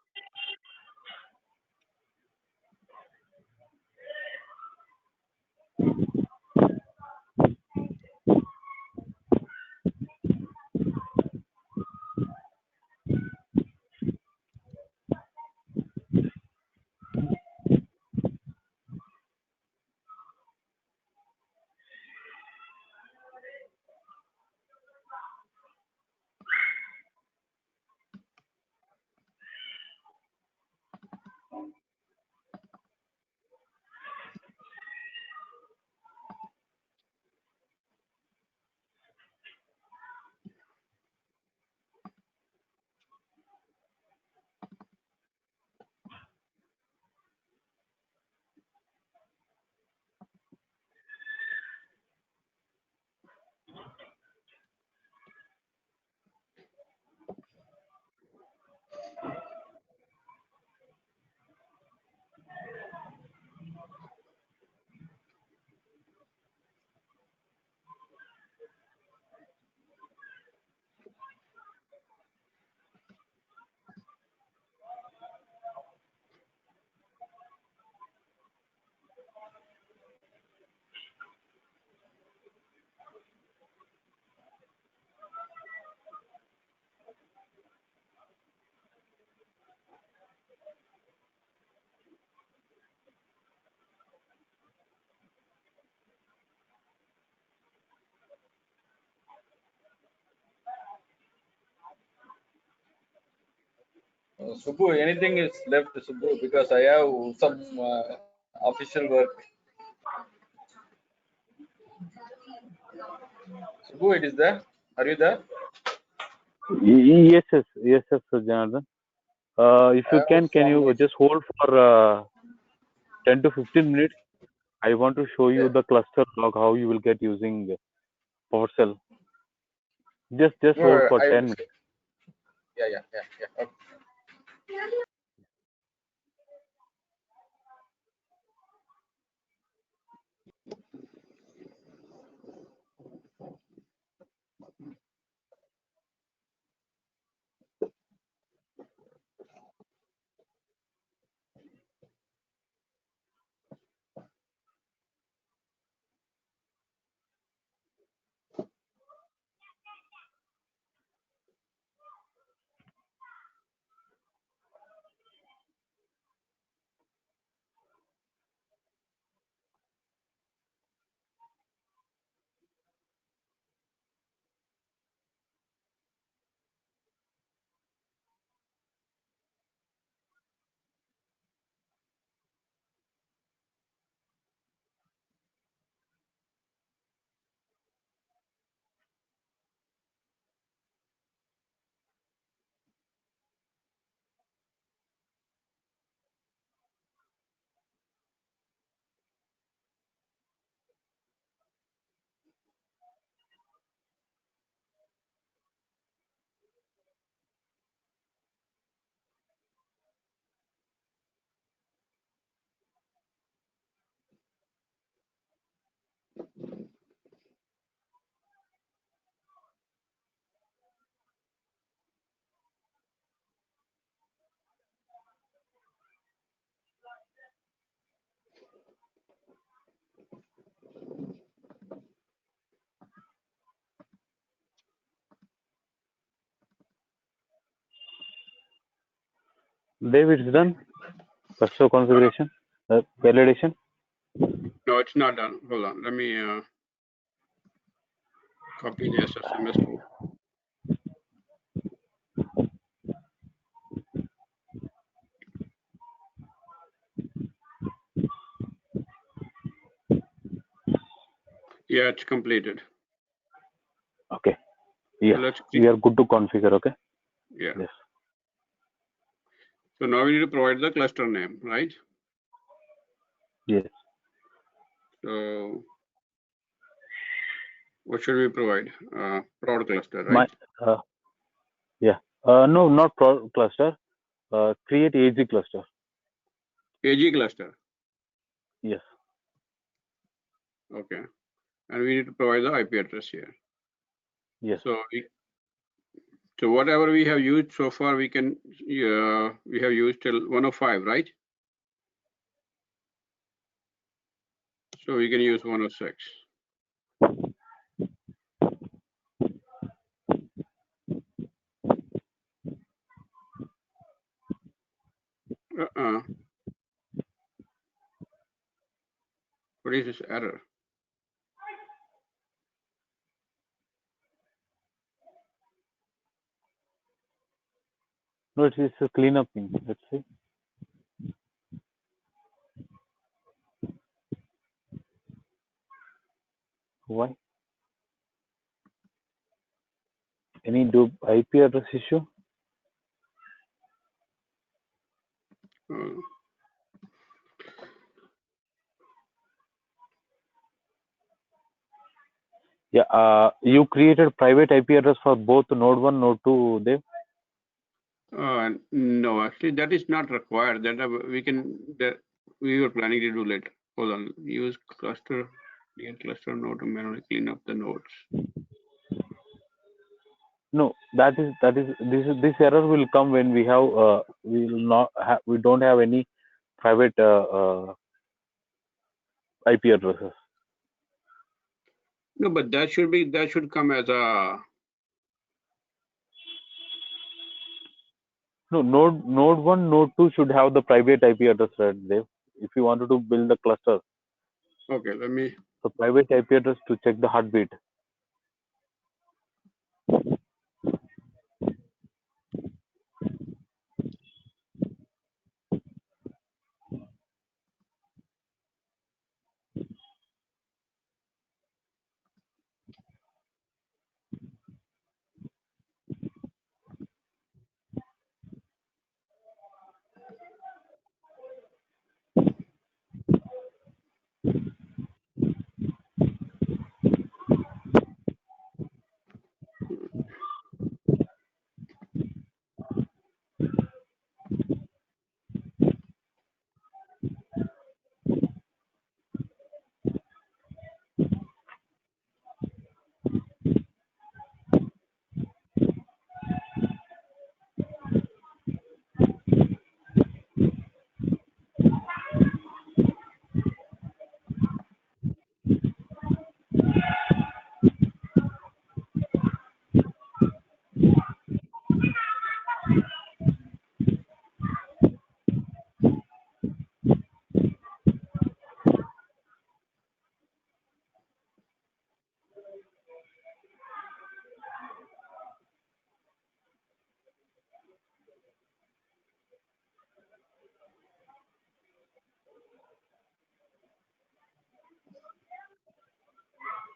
Subbu, anything is left, Subbu, because I have some official work. Subbu, it is there. Are you there? Yes, yes, yes, yes, Sir Janardhan. If you can you just hold for 10 to 15 minutes? I want to show you the cluster log, how you will get using PowerShell. Just hold for 10 minutes. Yeah. Okay. Dave, it's done. Cluster configuration, validation. No, it's not done. Hold on. Let me copy the SSMS tool. Yeah, it's completed. Okay. Yeah, So we are good to configure. Okay. Yeah. Yes. So now we need to provide the cluster name, right? Yes. So what should we provide? Prod cluster, right? Yeah. No, not prod cluster. Create AG cluster. AG cluster. Yes. Okay. And we need to provide the IP address here. Yes. So whatever we have used so far, we have used till 105, right? So we can use 106. What is this error? No, it's a cleanup thing. Let's see. Why? Any IP address issue? Yeah. You created private IP address for both node 1, node 2, Dev? No, actually that is not required. We were planning to do later. Hold on. Use cluster node to manually clean up the nodes. No, this error will come when we have we don't have any private IP addresses. No, but that should come as a No, node 1, node 2 should have the private IP address, right, Dev? If you wanted to build the cluster. Okay, let me. So private IP address to check the heartbeat.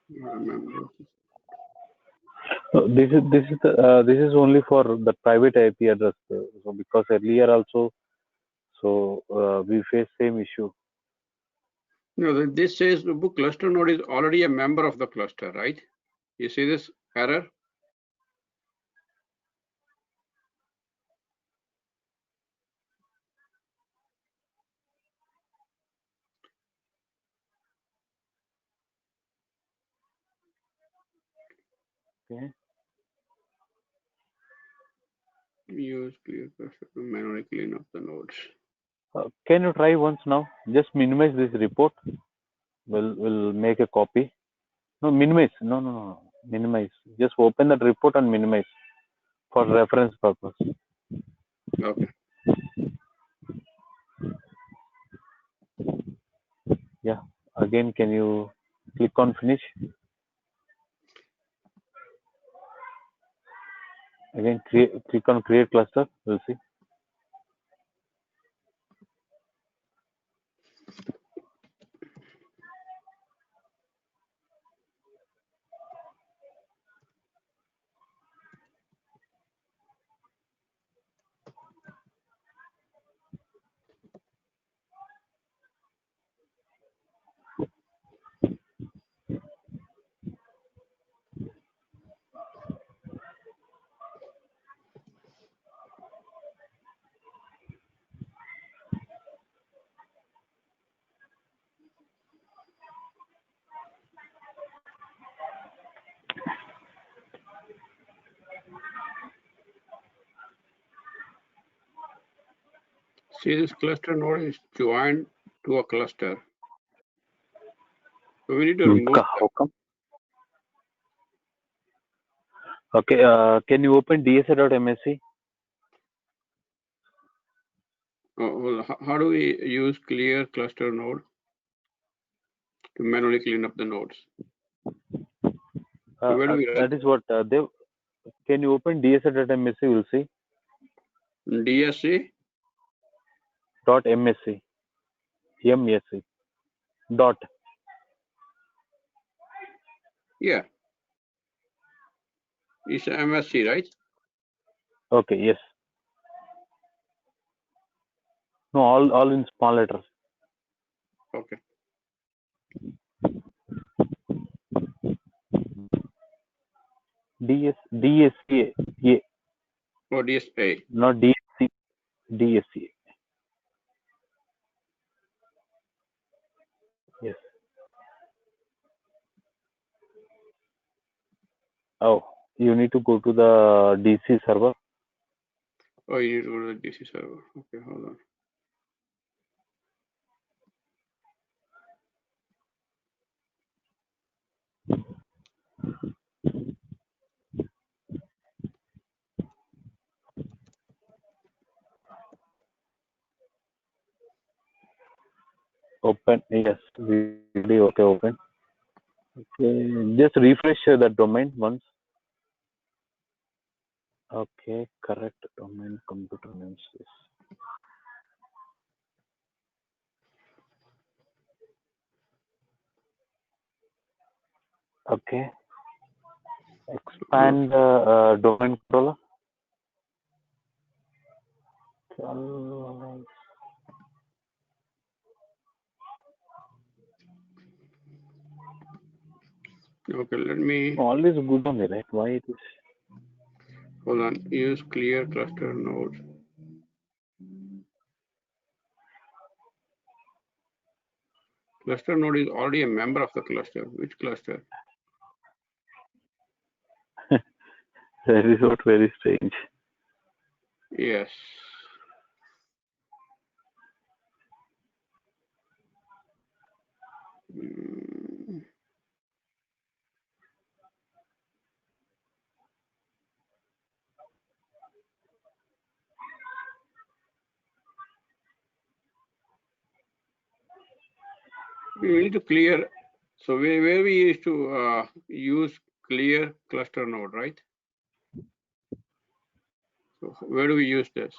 Remember. This is only for the private IP address. So because earlier also, so we face same issue. No, this says the book cluster node is already a member of the cluster, right? You see this error? Okay. Use clear cluster to manually clean up the nodes. Can you try once now? Just minimize this report. We'll make a copy. No, minimize. No. Minimize. Just open that report and minimize for reference purpose. Okay. Yeah. Again, can you click on finish? Again, click on create cluster. We'll see. See, this cluster node is joined to a cluster. So we need to remove that. How come? Okay. Can you open dsa.msc? Well, how do we use clear cluster node to manually clean up the nodes? So where do we That is what they. Can you open dsa.msc? We'll see. DSC? .msc. MSc. Dot. Yeah. It's MSC, right? Okay. Yes. No, all in small letters. Okay. DSA. Oh, DSA. Not DSC. DSC. Yes. Oh, you need to go to the DC server. Oh, you need to go to the DC server. Okay, hold on. Open. Yes. Really okay. Open. Okay. Just refresh the domain once. Okay. Correct domain. Computer names. Yes. Okay. Expand the domain controller. Okay, let me. All is good only, right? Why it is? Hold on. Use clear cluster node. Cluster node is already a member of the cluster. Which cluster? That is not very strange. Yes. We need to clear. So where we used to use clear cluster node, right? So where do we use this?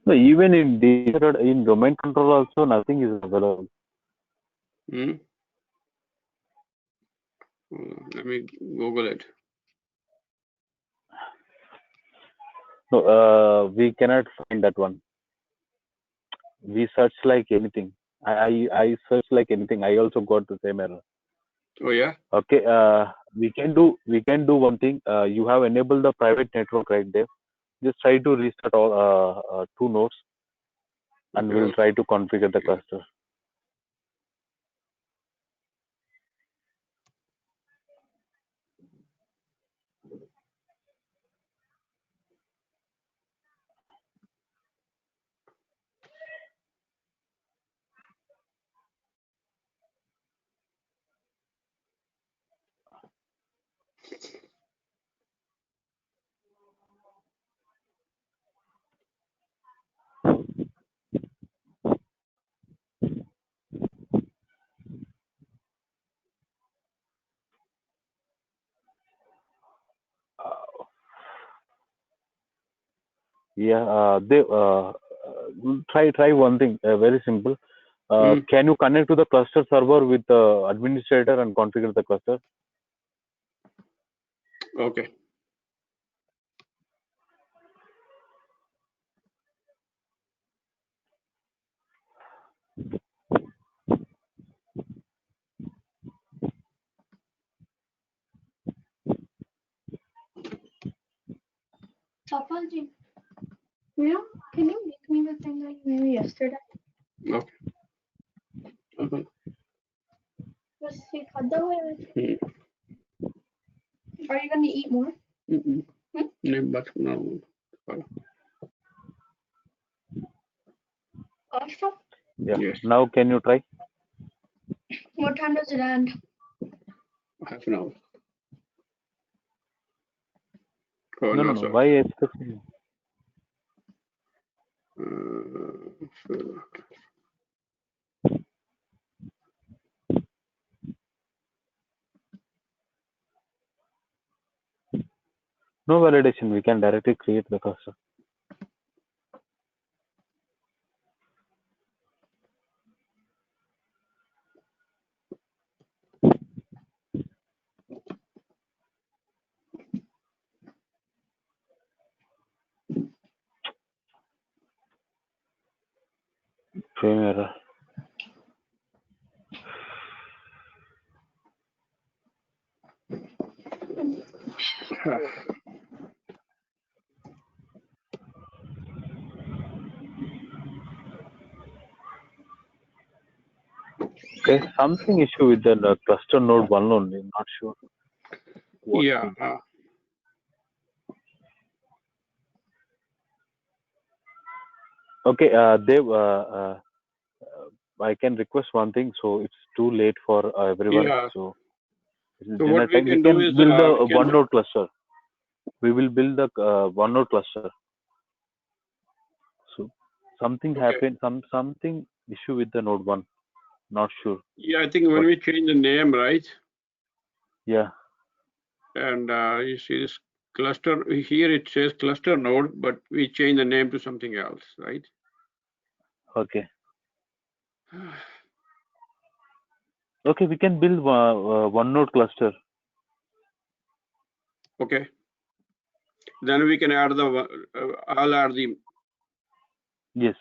No, even in domain control also nothing is available. Hmm? Let me Google it. No, we cannot find that one. We search like anything. I search like anything. I also got the same error. Oh yeah. Okay, we can do one thing. You have enabled the private network, right there. Just try to restart all two nodes, and Okay. we'll try to configure the cluster. Yeah, try one thing. Very simple. Can you connect to the cluster server with the administrator and configure the cluster? Okay. Tapaji, can you make me the thing that you made me yesterday? Okay. Okay. Let's see, Are you going to eat more? But no. Awesome. Yeah. Yes. Now can you try? What time does it end? Half an hour. Oh, No. sorry. Why especially? No validation. We can directly create the cluster. Same error. There's something issue with the cluster node 1 only. Not sure. What Yeah. Okay, Dev, I can request one thing. So it's too late for everyone. Yeah. So So what we can do is build a we can one node cluster. We will build the one node cluster. So something happened. Something issue with the node 1. Not sure. Yeah, I think when we change the name, right? Yeah. And you see this cluster here, it says cluster node, but we change the name to something else, right? Okay. Okay, we can build one node cluster. Okay. Then we can add the I'll add the. Yes.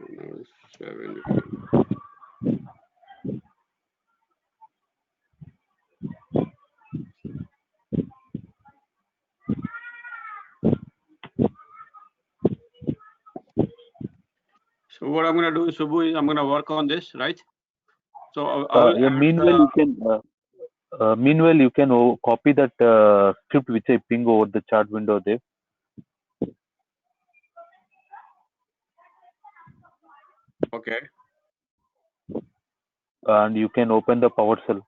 No, 7. So what I'm going to do is, Subbu, is I'm going to work on this, right? So meanwhile, you can copy that script which I ping over the chat window there. Okay. And you can open the PowerShell.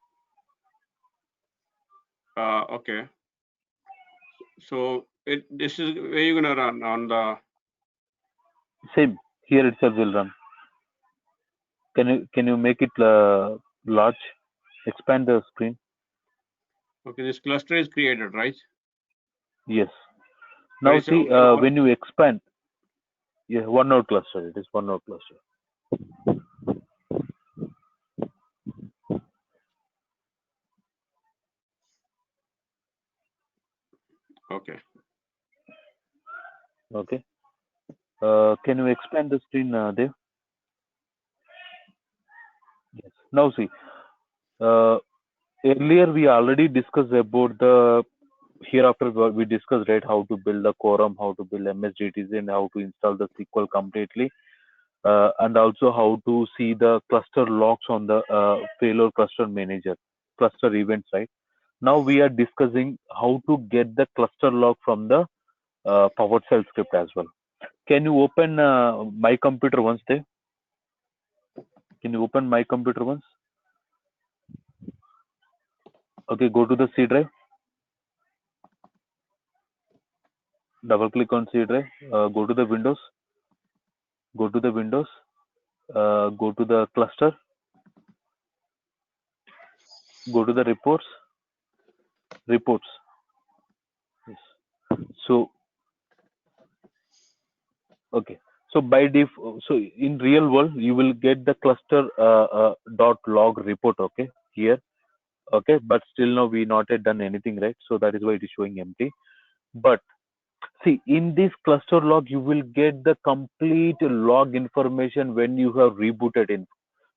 Okay. So this is where you're going to run on the Same here itself will run. Can you make it large? Expand the screen. Okay, this cluster is created, right? Yes. Now see when you expand, yeah, one node cluster. It is one node cluster. Okay. Okay. Can you expand the screen, Dev? Yes. Now see, earlier we already discussed about the hereafter we discussed, right, how to build the quorum, how to build MSDTs, and how to install the SQL completely, and also how to see the cluster logs on the failure cluster manager, cluster events, right? Now we are discussing how to get the cluster log from the PowerShell script as well. Can you open my computer once, Dev? Can you open my computer once? Okay, go to the C drive. Double click on C drive. Go to the Windows. Go to the Windows. Go to the cluster. Go to the reports. Reports. Yes. So, okay. So by default, so in real world, you will get the cluster dot log report. Okay, here. Okay, but still now we not yet done anything, right? So that is why it is showing empty. But see, in this cluster log, you will get the complete log information when you have rebooted in.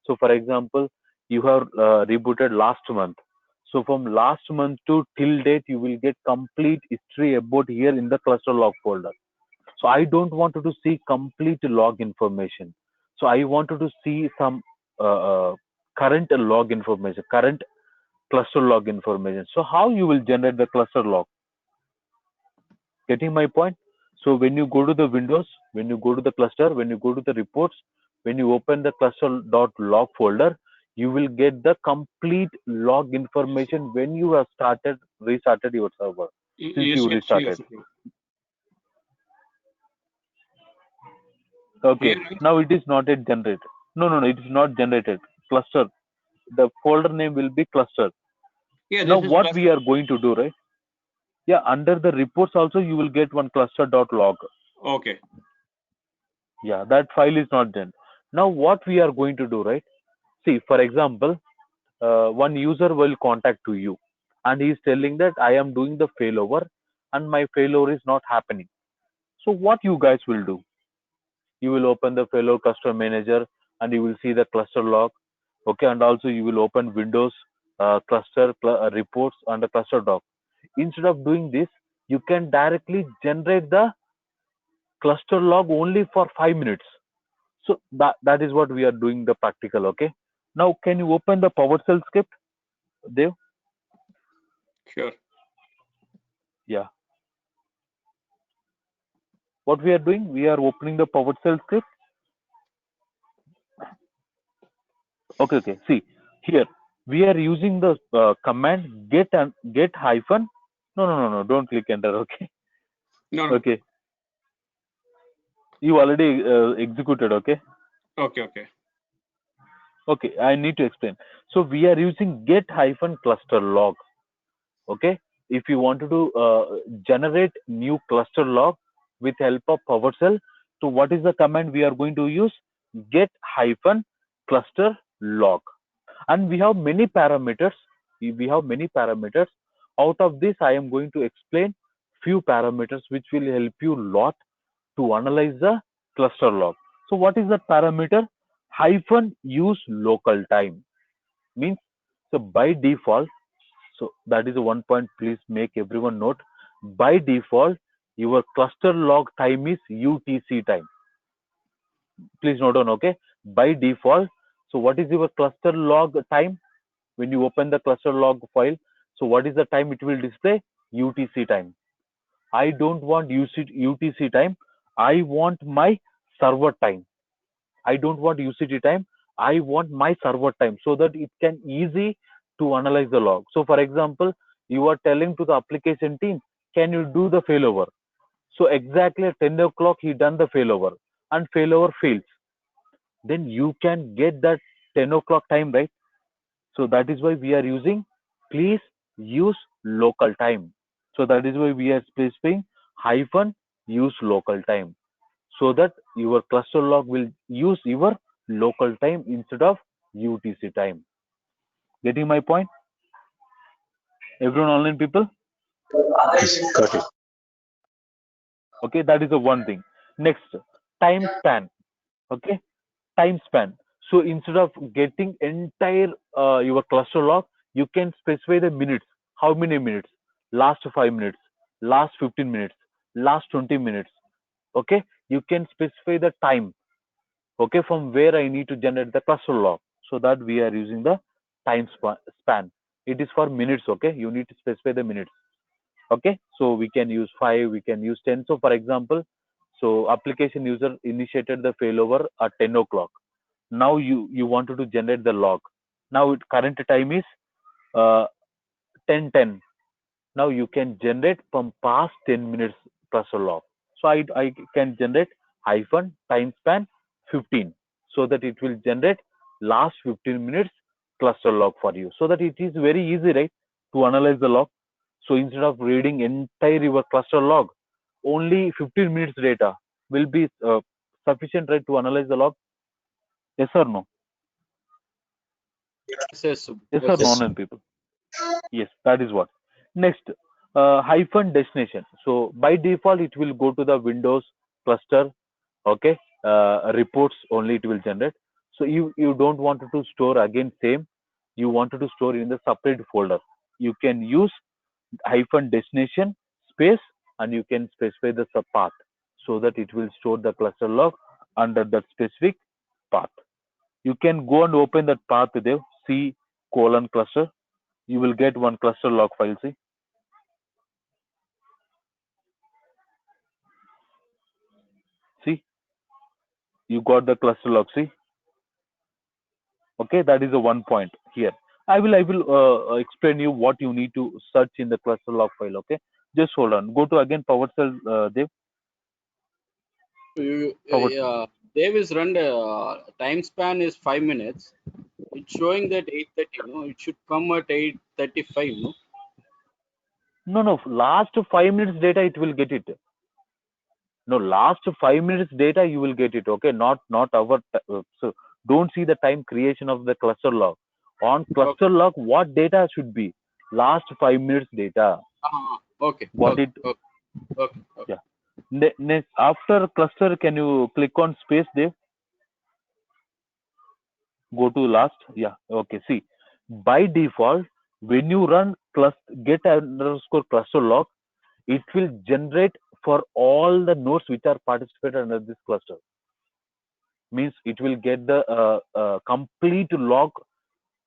So for example, you have rebooted last month. So from last month to till date, you will get complete history about here in the cluster log folder. So I don't want to see complete log information. So I wanted to see some current log information, current cluster log information. So how you will generate the cluster log? Getting my point? So when you go to the Windows, when you go to the cluster, when you go to the reports, when you open the cluster.log folder, you will get the complete log information when you have restarted your server. Since yes, you yes, restarted. yes. Okay. Here, right? Now it is not yet generated. No, it is not generated. Cluster. The folder name will be cluster. Yeah, now this is what cluster. we are going to do, right? Yeah, under the reports also you will get one cluster.log. Okay. Yeah, that file is not done. Now what we are going to do, right? See, for example, one user will contact to you and he is telling that I am doing the failover and my failover is not happening. So what you guys will do? You will open the failover cluster manager and you will see the cluster log. Okay, and also you will open Windows cluster reports and the cluster doc. Instead of doing this, you can directly generate the cluster log only for 5 minutes. So that is what we are doing the practical. Okay. Now can you open the PowerShell script, Dev? Sure. Yeah. What we are doing? We are opening the PowerShell script. Okay. See here we are using the command get hyphen. No. Don't click enter. Okay. No. Okay. You already executed. Okay. Okay. Okay. I need to explain. So we are using get hyphen cluster log. Okay. If you wanted to generate new cluster log with help of PowerShell, so what is the command we are going to use? Get hyphen cluster log. And we have many parameters. Out of this, I am going to explain few parameters which will help you a lot to analyze the cluster log. So what is the parameter? Hyphen use local time. Means, so by default, so that is one point, please make everyone note. By default, your cluster log time is UTC time. please note down, okay? By default, so what is your cluster log time? When you open the cluster log file, so what is the time it will display? UTC time. I don't want UTC time. I want my server time. I don't want UCT time. I want my server time so that it can easy to analyze the log. So for example, you are telling to the application team, can you do the failover? So exactly at 10 o'clock, he done the failover and failover fails. Then you can get that 10 o'clock time, right? So that is why we are using, please use local time. So that is why we are specifying hyphen use local time, so that your cluster log will use your local time instead of UTC time. Getting my point? Everyone online people? Yes, got it. Okay, that is the one thing. Next, time span. Okay, time span. So instead of getting entire your cluster log, you can specify the minutes. How many minutes? Last 5 minutes, last 15 minutes, last 20 minutes. Okay, you can specify the time. Okay, from where I need to generate the cluster log, so that we are using the time span. It is for minutes. Okay, you need to specify the minutes. Okay, so we can use 5, we can use 10. So for example, so application user initiated the failover at 10 o'clock. Now you wanted to generate the log. Now current time is 10:10. Now you can generate from past 10 minutes cluster log. So I can generate hyphen time span 15, so that it will generate last 15 minutes cluster log for you, so that it is very easy, right, to analyze the log. So instead of reading entire your cluster log, only 15 minutes data will be sufficient, right, to analyze the log. Yes or no? Yes, Yes or no, Yes. online people? Yes, that is what. Next, hyphen destination. So by default, it will go to the Windows cluster. Okay, reports only it will generate. So you don't want to store again same. You wanted to store in the separate folder. You can use hyphen destination space, and you can specify the sub path, so that it will store the cluster log under that specific path. You can go and open that path there. C colon cluster. You will get one cluster log file. See, you got the cluster log. See, okay, that is the one point here. I will explain you what you need to search in the cluster log file. Okay, just hold on. Go to again PowerShell, Dev. PowerShell. Davis run time span is 5 minutes. It's showing that 8:30. No, it should come at 8:35. No. No. Last 5 minutes data it will get it. No, last 5 minutes data you will get it. Okay, not our. So don't see the time creation of the cluster log. On cluster log, what data should be? Last 5 minutes data. Okay. What Okay. it? Okay. Okay. Yeah. Next, after cluster, can you click on space there? Go to last. Yeah. Okay. See, by default, when you run get underscore cluster log, it will generate for all the nodes which are participated under this cluster. Means it will get the complete log,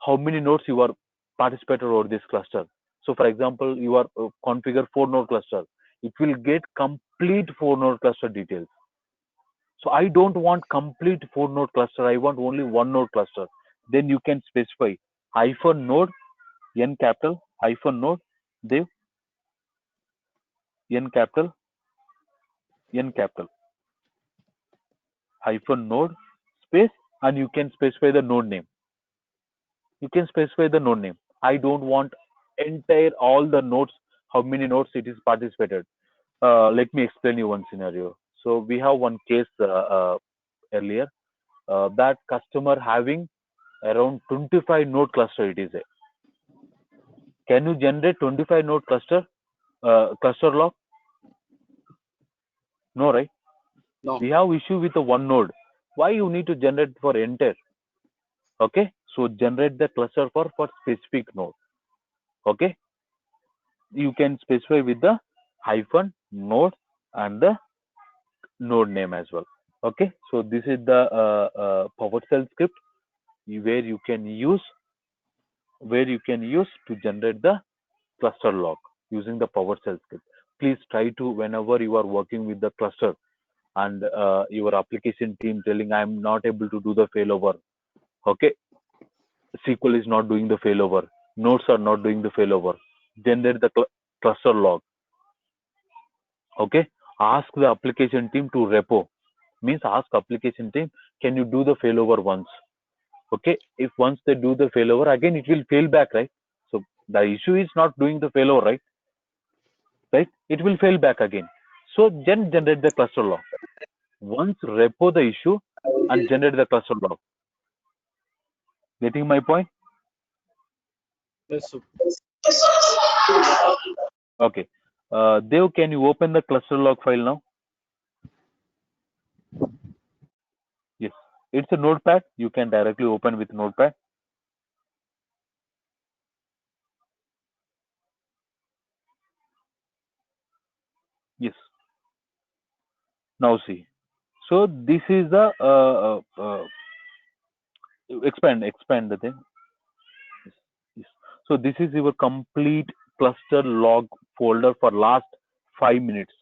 how many nodes you are participated over this cluster. So for example, you are configure 4 node cluster, it will get complete 4 node cluster details. So I don't want complete 4 node cluster, I want only 1 node cluster. Then you can specify hyphen node n capital hyphen node Dev n capital hyphen node space, and you can specify the node name. You can specify the node name. I don't want entire all the nodes, how many nodes it is participated. Let me explain you one scenario. So we have one case earlier, that customer having around 25 node cluster it is a. Can you generate 25 node cluster log? No, right? No. We have issue with the one node. Why you need to generate for entire? Okay, so generate the cluster for specific node. Okay, you can specify with the hyphen node and the node name as well. Okay, so this is the PowerShell script where you can use to generate the cluster log using the PowerShell script. Please try to, whenever you are working with the cluster and your application team telling I'm not able to do the failover, okay, SQL is not doing the failover, nodes are not doing the failover, generate the cluster log. Okay, ask the application team to repo, means ask application team, can you do the failover once? Okay, if once they do the failover, again it will fail back, right? So the issue is not doing the failover, right? It will fail back again. So then generate the cluster log. Once repo the issue and generate the cluster log. Getting my point? Yes, sir. Okay. Dev, can you open the cluster log file now? Yes. It's a notepad. You can directly open with notepad. Yes. Now see. So this is the expand the thing. Yes. So this is your complete cluster log folder for last 5 minutes.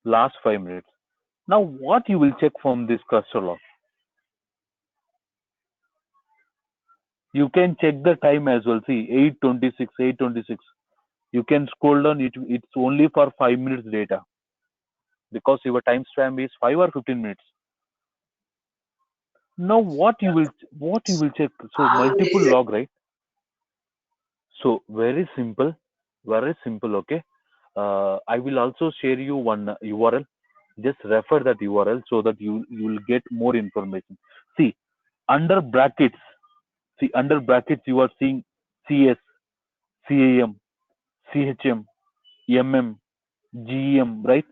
Last 5 minutes. Now what you will check from this cluster log? You can check the time as well. See 8:26, 8:26. You can scroll down. It's only for 5 minutes data because your timestamp is 5 or 15 minutes. Now what you will check? So multiple log, right? So very simple. Okay. I will also share you one URL. Just refer that URL so that you will get more information. See under brackets. You are seeing CS, CAM, CHM, MM, GM, right?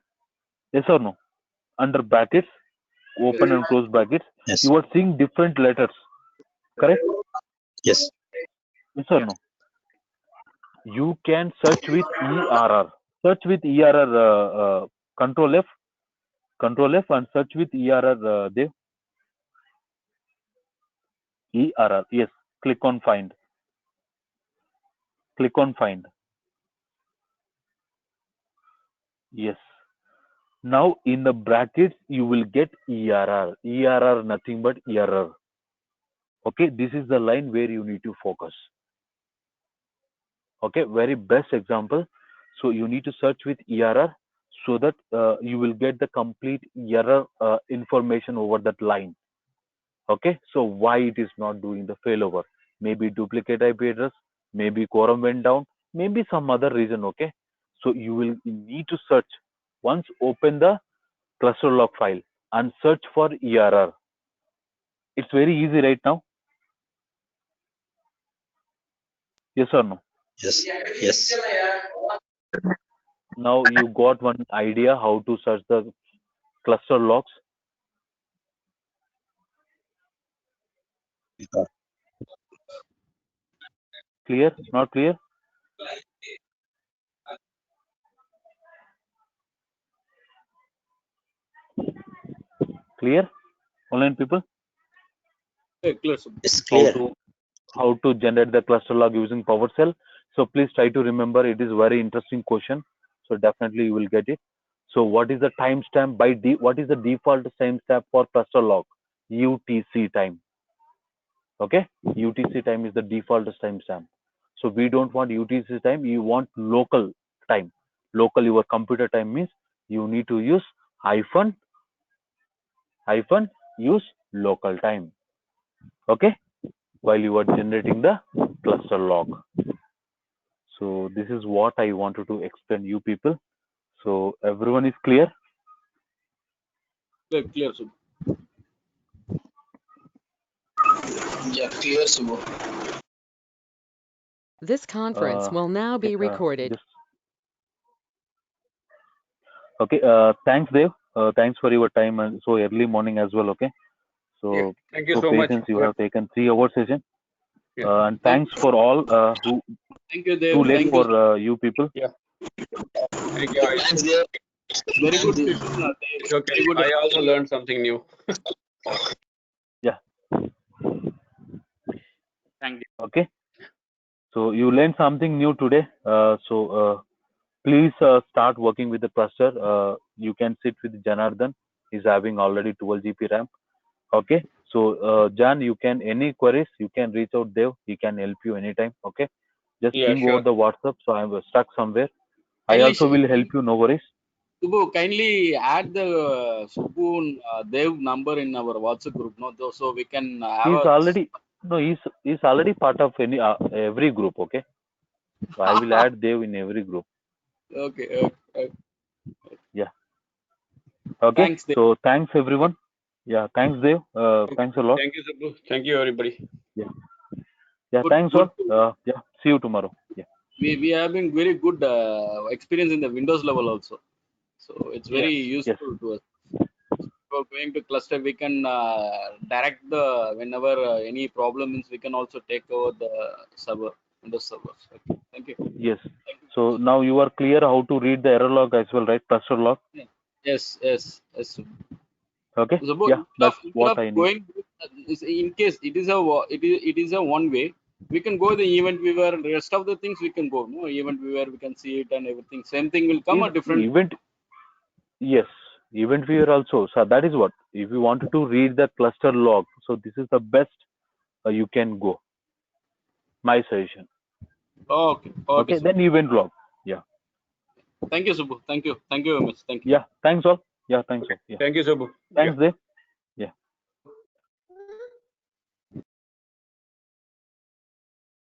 Yes or no? Under brackets, open and close brackets, Yes. you are seeing different letters, correct? Yes. Yes or no? You can search with ERR. Search with ERR, Control F, and search with ERR, Dev. ERR, yes. Click on find. Click on find. Yes. Now in the brackets, you will get ERR. ERR, nothing but error. Okay, this is the line where you need to focus. Okay, very best example. So you need to search with ERR so that you will get the complete error information over that line. Okay, so why it is not doing the failover? Maybe duplicate IP address, maybe quorum went down, maybe some other reason. Okay, so you need to search. Once open the cluster log file and search for ERR. It's very easy right now. Yes or no? Yes. Yes. Now you got one idea how to search the cluster logs. Clear? Not clear? Clear? Online people? Clear, sir. It's clear. How to generate the cluster log using PowerShell. So please try to remember. It is very interesting question. So definitely you will get it. So what is the timestamp what is the default timestamp for cluster log? UTC time. Okay, UTC time is the default timestamp. So we don't want UTC time. You want local time. Local your computer time means you need to use hyphen use local time. Okay, while you are generating the cluster log. So this is what I wanted to explain you people. So everyone is clear? Clear, sir. Yeah, clear, Subbu. This conference will now be recorded. Okay, thanks Dev. Thanks for your time and so early morning as well. Okay, so Yeah, thank you so much. patience, you have taken 3-hour session. Yeah. And thanks for all who Thank you, Dev. too late Thank for you people. Yeah. Thank you. Thanks, Dev. Very good session. It's okay. Very good. I also learned something new. Yeah. Thank you. Okay. So you learned something new today. Please start working with the cluster. You can sit with Janardhan. He's having already 12 GB RAM. Okay. So Jan, you can any queries, you can reach out Dev. He can help you anytime. Okay. Just Yeah, ping sure. over the WhatsApp. So I'm stuck somewhere. I also will help you. No worries. Subbu, kindly add the Subbu Dev number in our WhatsApp group, no? So we can have He's already he's already part of every group. Okay. So I will add Dev in every group. Okay. Yeah. Okay. Thanks, Dev. So thanks everyone. Yeah. Thanks Dev. Thanks a lot. Thank you, Subbu. Thank you, everybody. Yeah. Yeah. Good, Thanks good. all. Yeah. See you tomorrow. Yeah. We are having very good experience in the Windows level also. So it's very useful to us. For going to cluster, we can direct whenever any problem is, we can also take over the server, Windows servers. Okay. Thank you. Yes. So now you are clear how to read the error log as well, right? Cluster log. Yes. Okay. So, yeah, that's what I need. Going, in case it is a one way, we can go the event viewer. Rest of the things we can go. No event viewer, we can see it and everything. Same thing will come a different event. Yes, event viewer also. So that is what. If you wanted to read the cluster log, so this is the best you can go. My suggestion. Okay. Then event log. Yeah. Thank you, Subbu. Thank you very much. Thank you. Yeah. Thanks all. Yeah. Thanks all. Yeah. Thank you, Subbu. Thanks, Dev.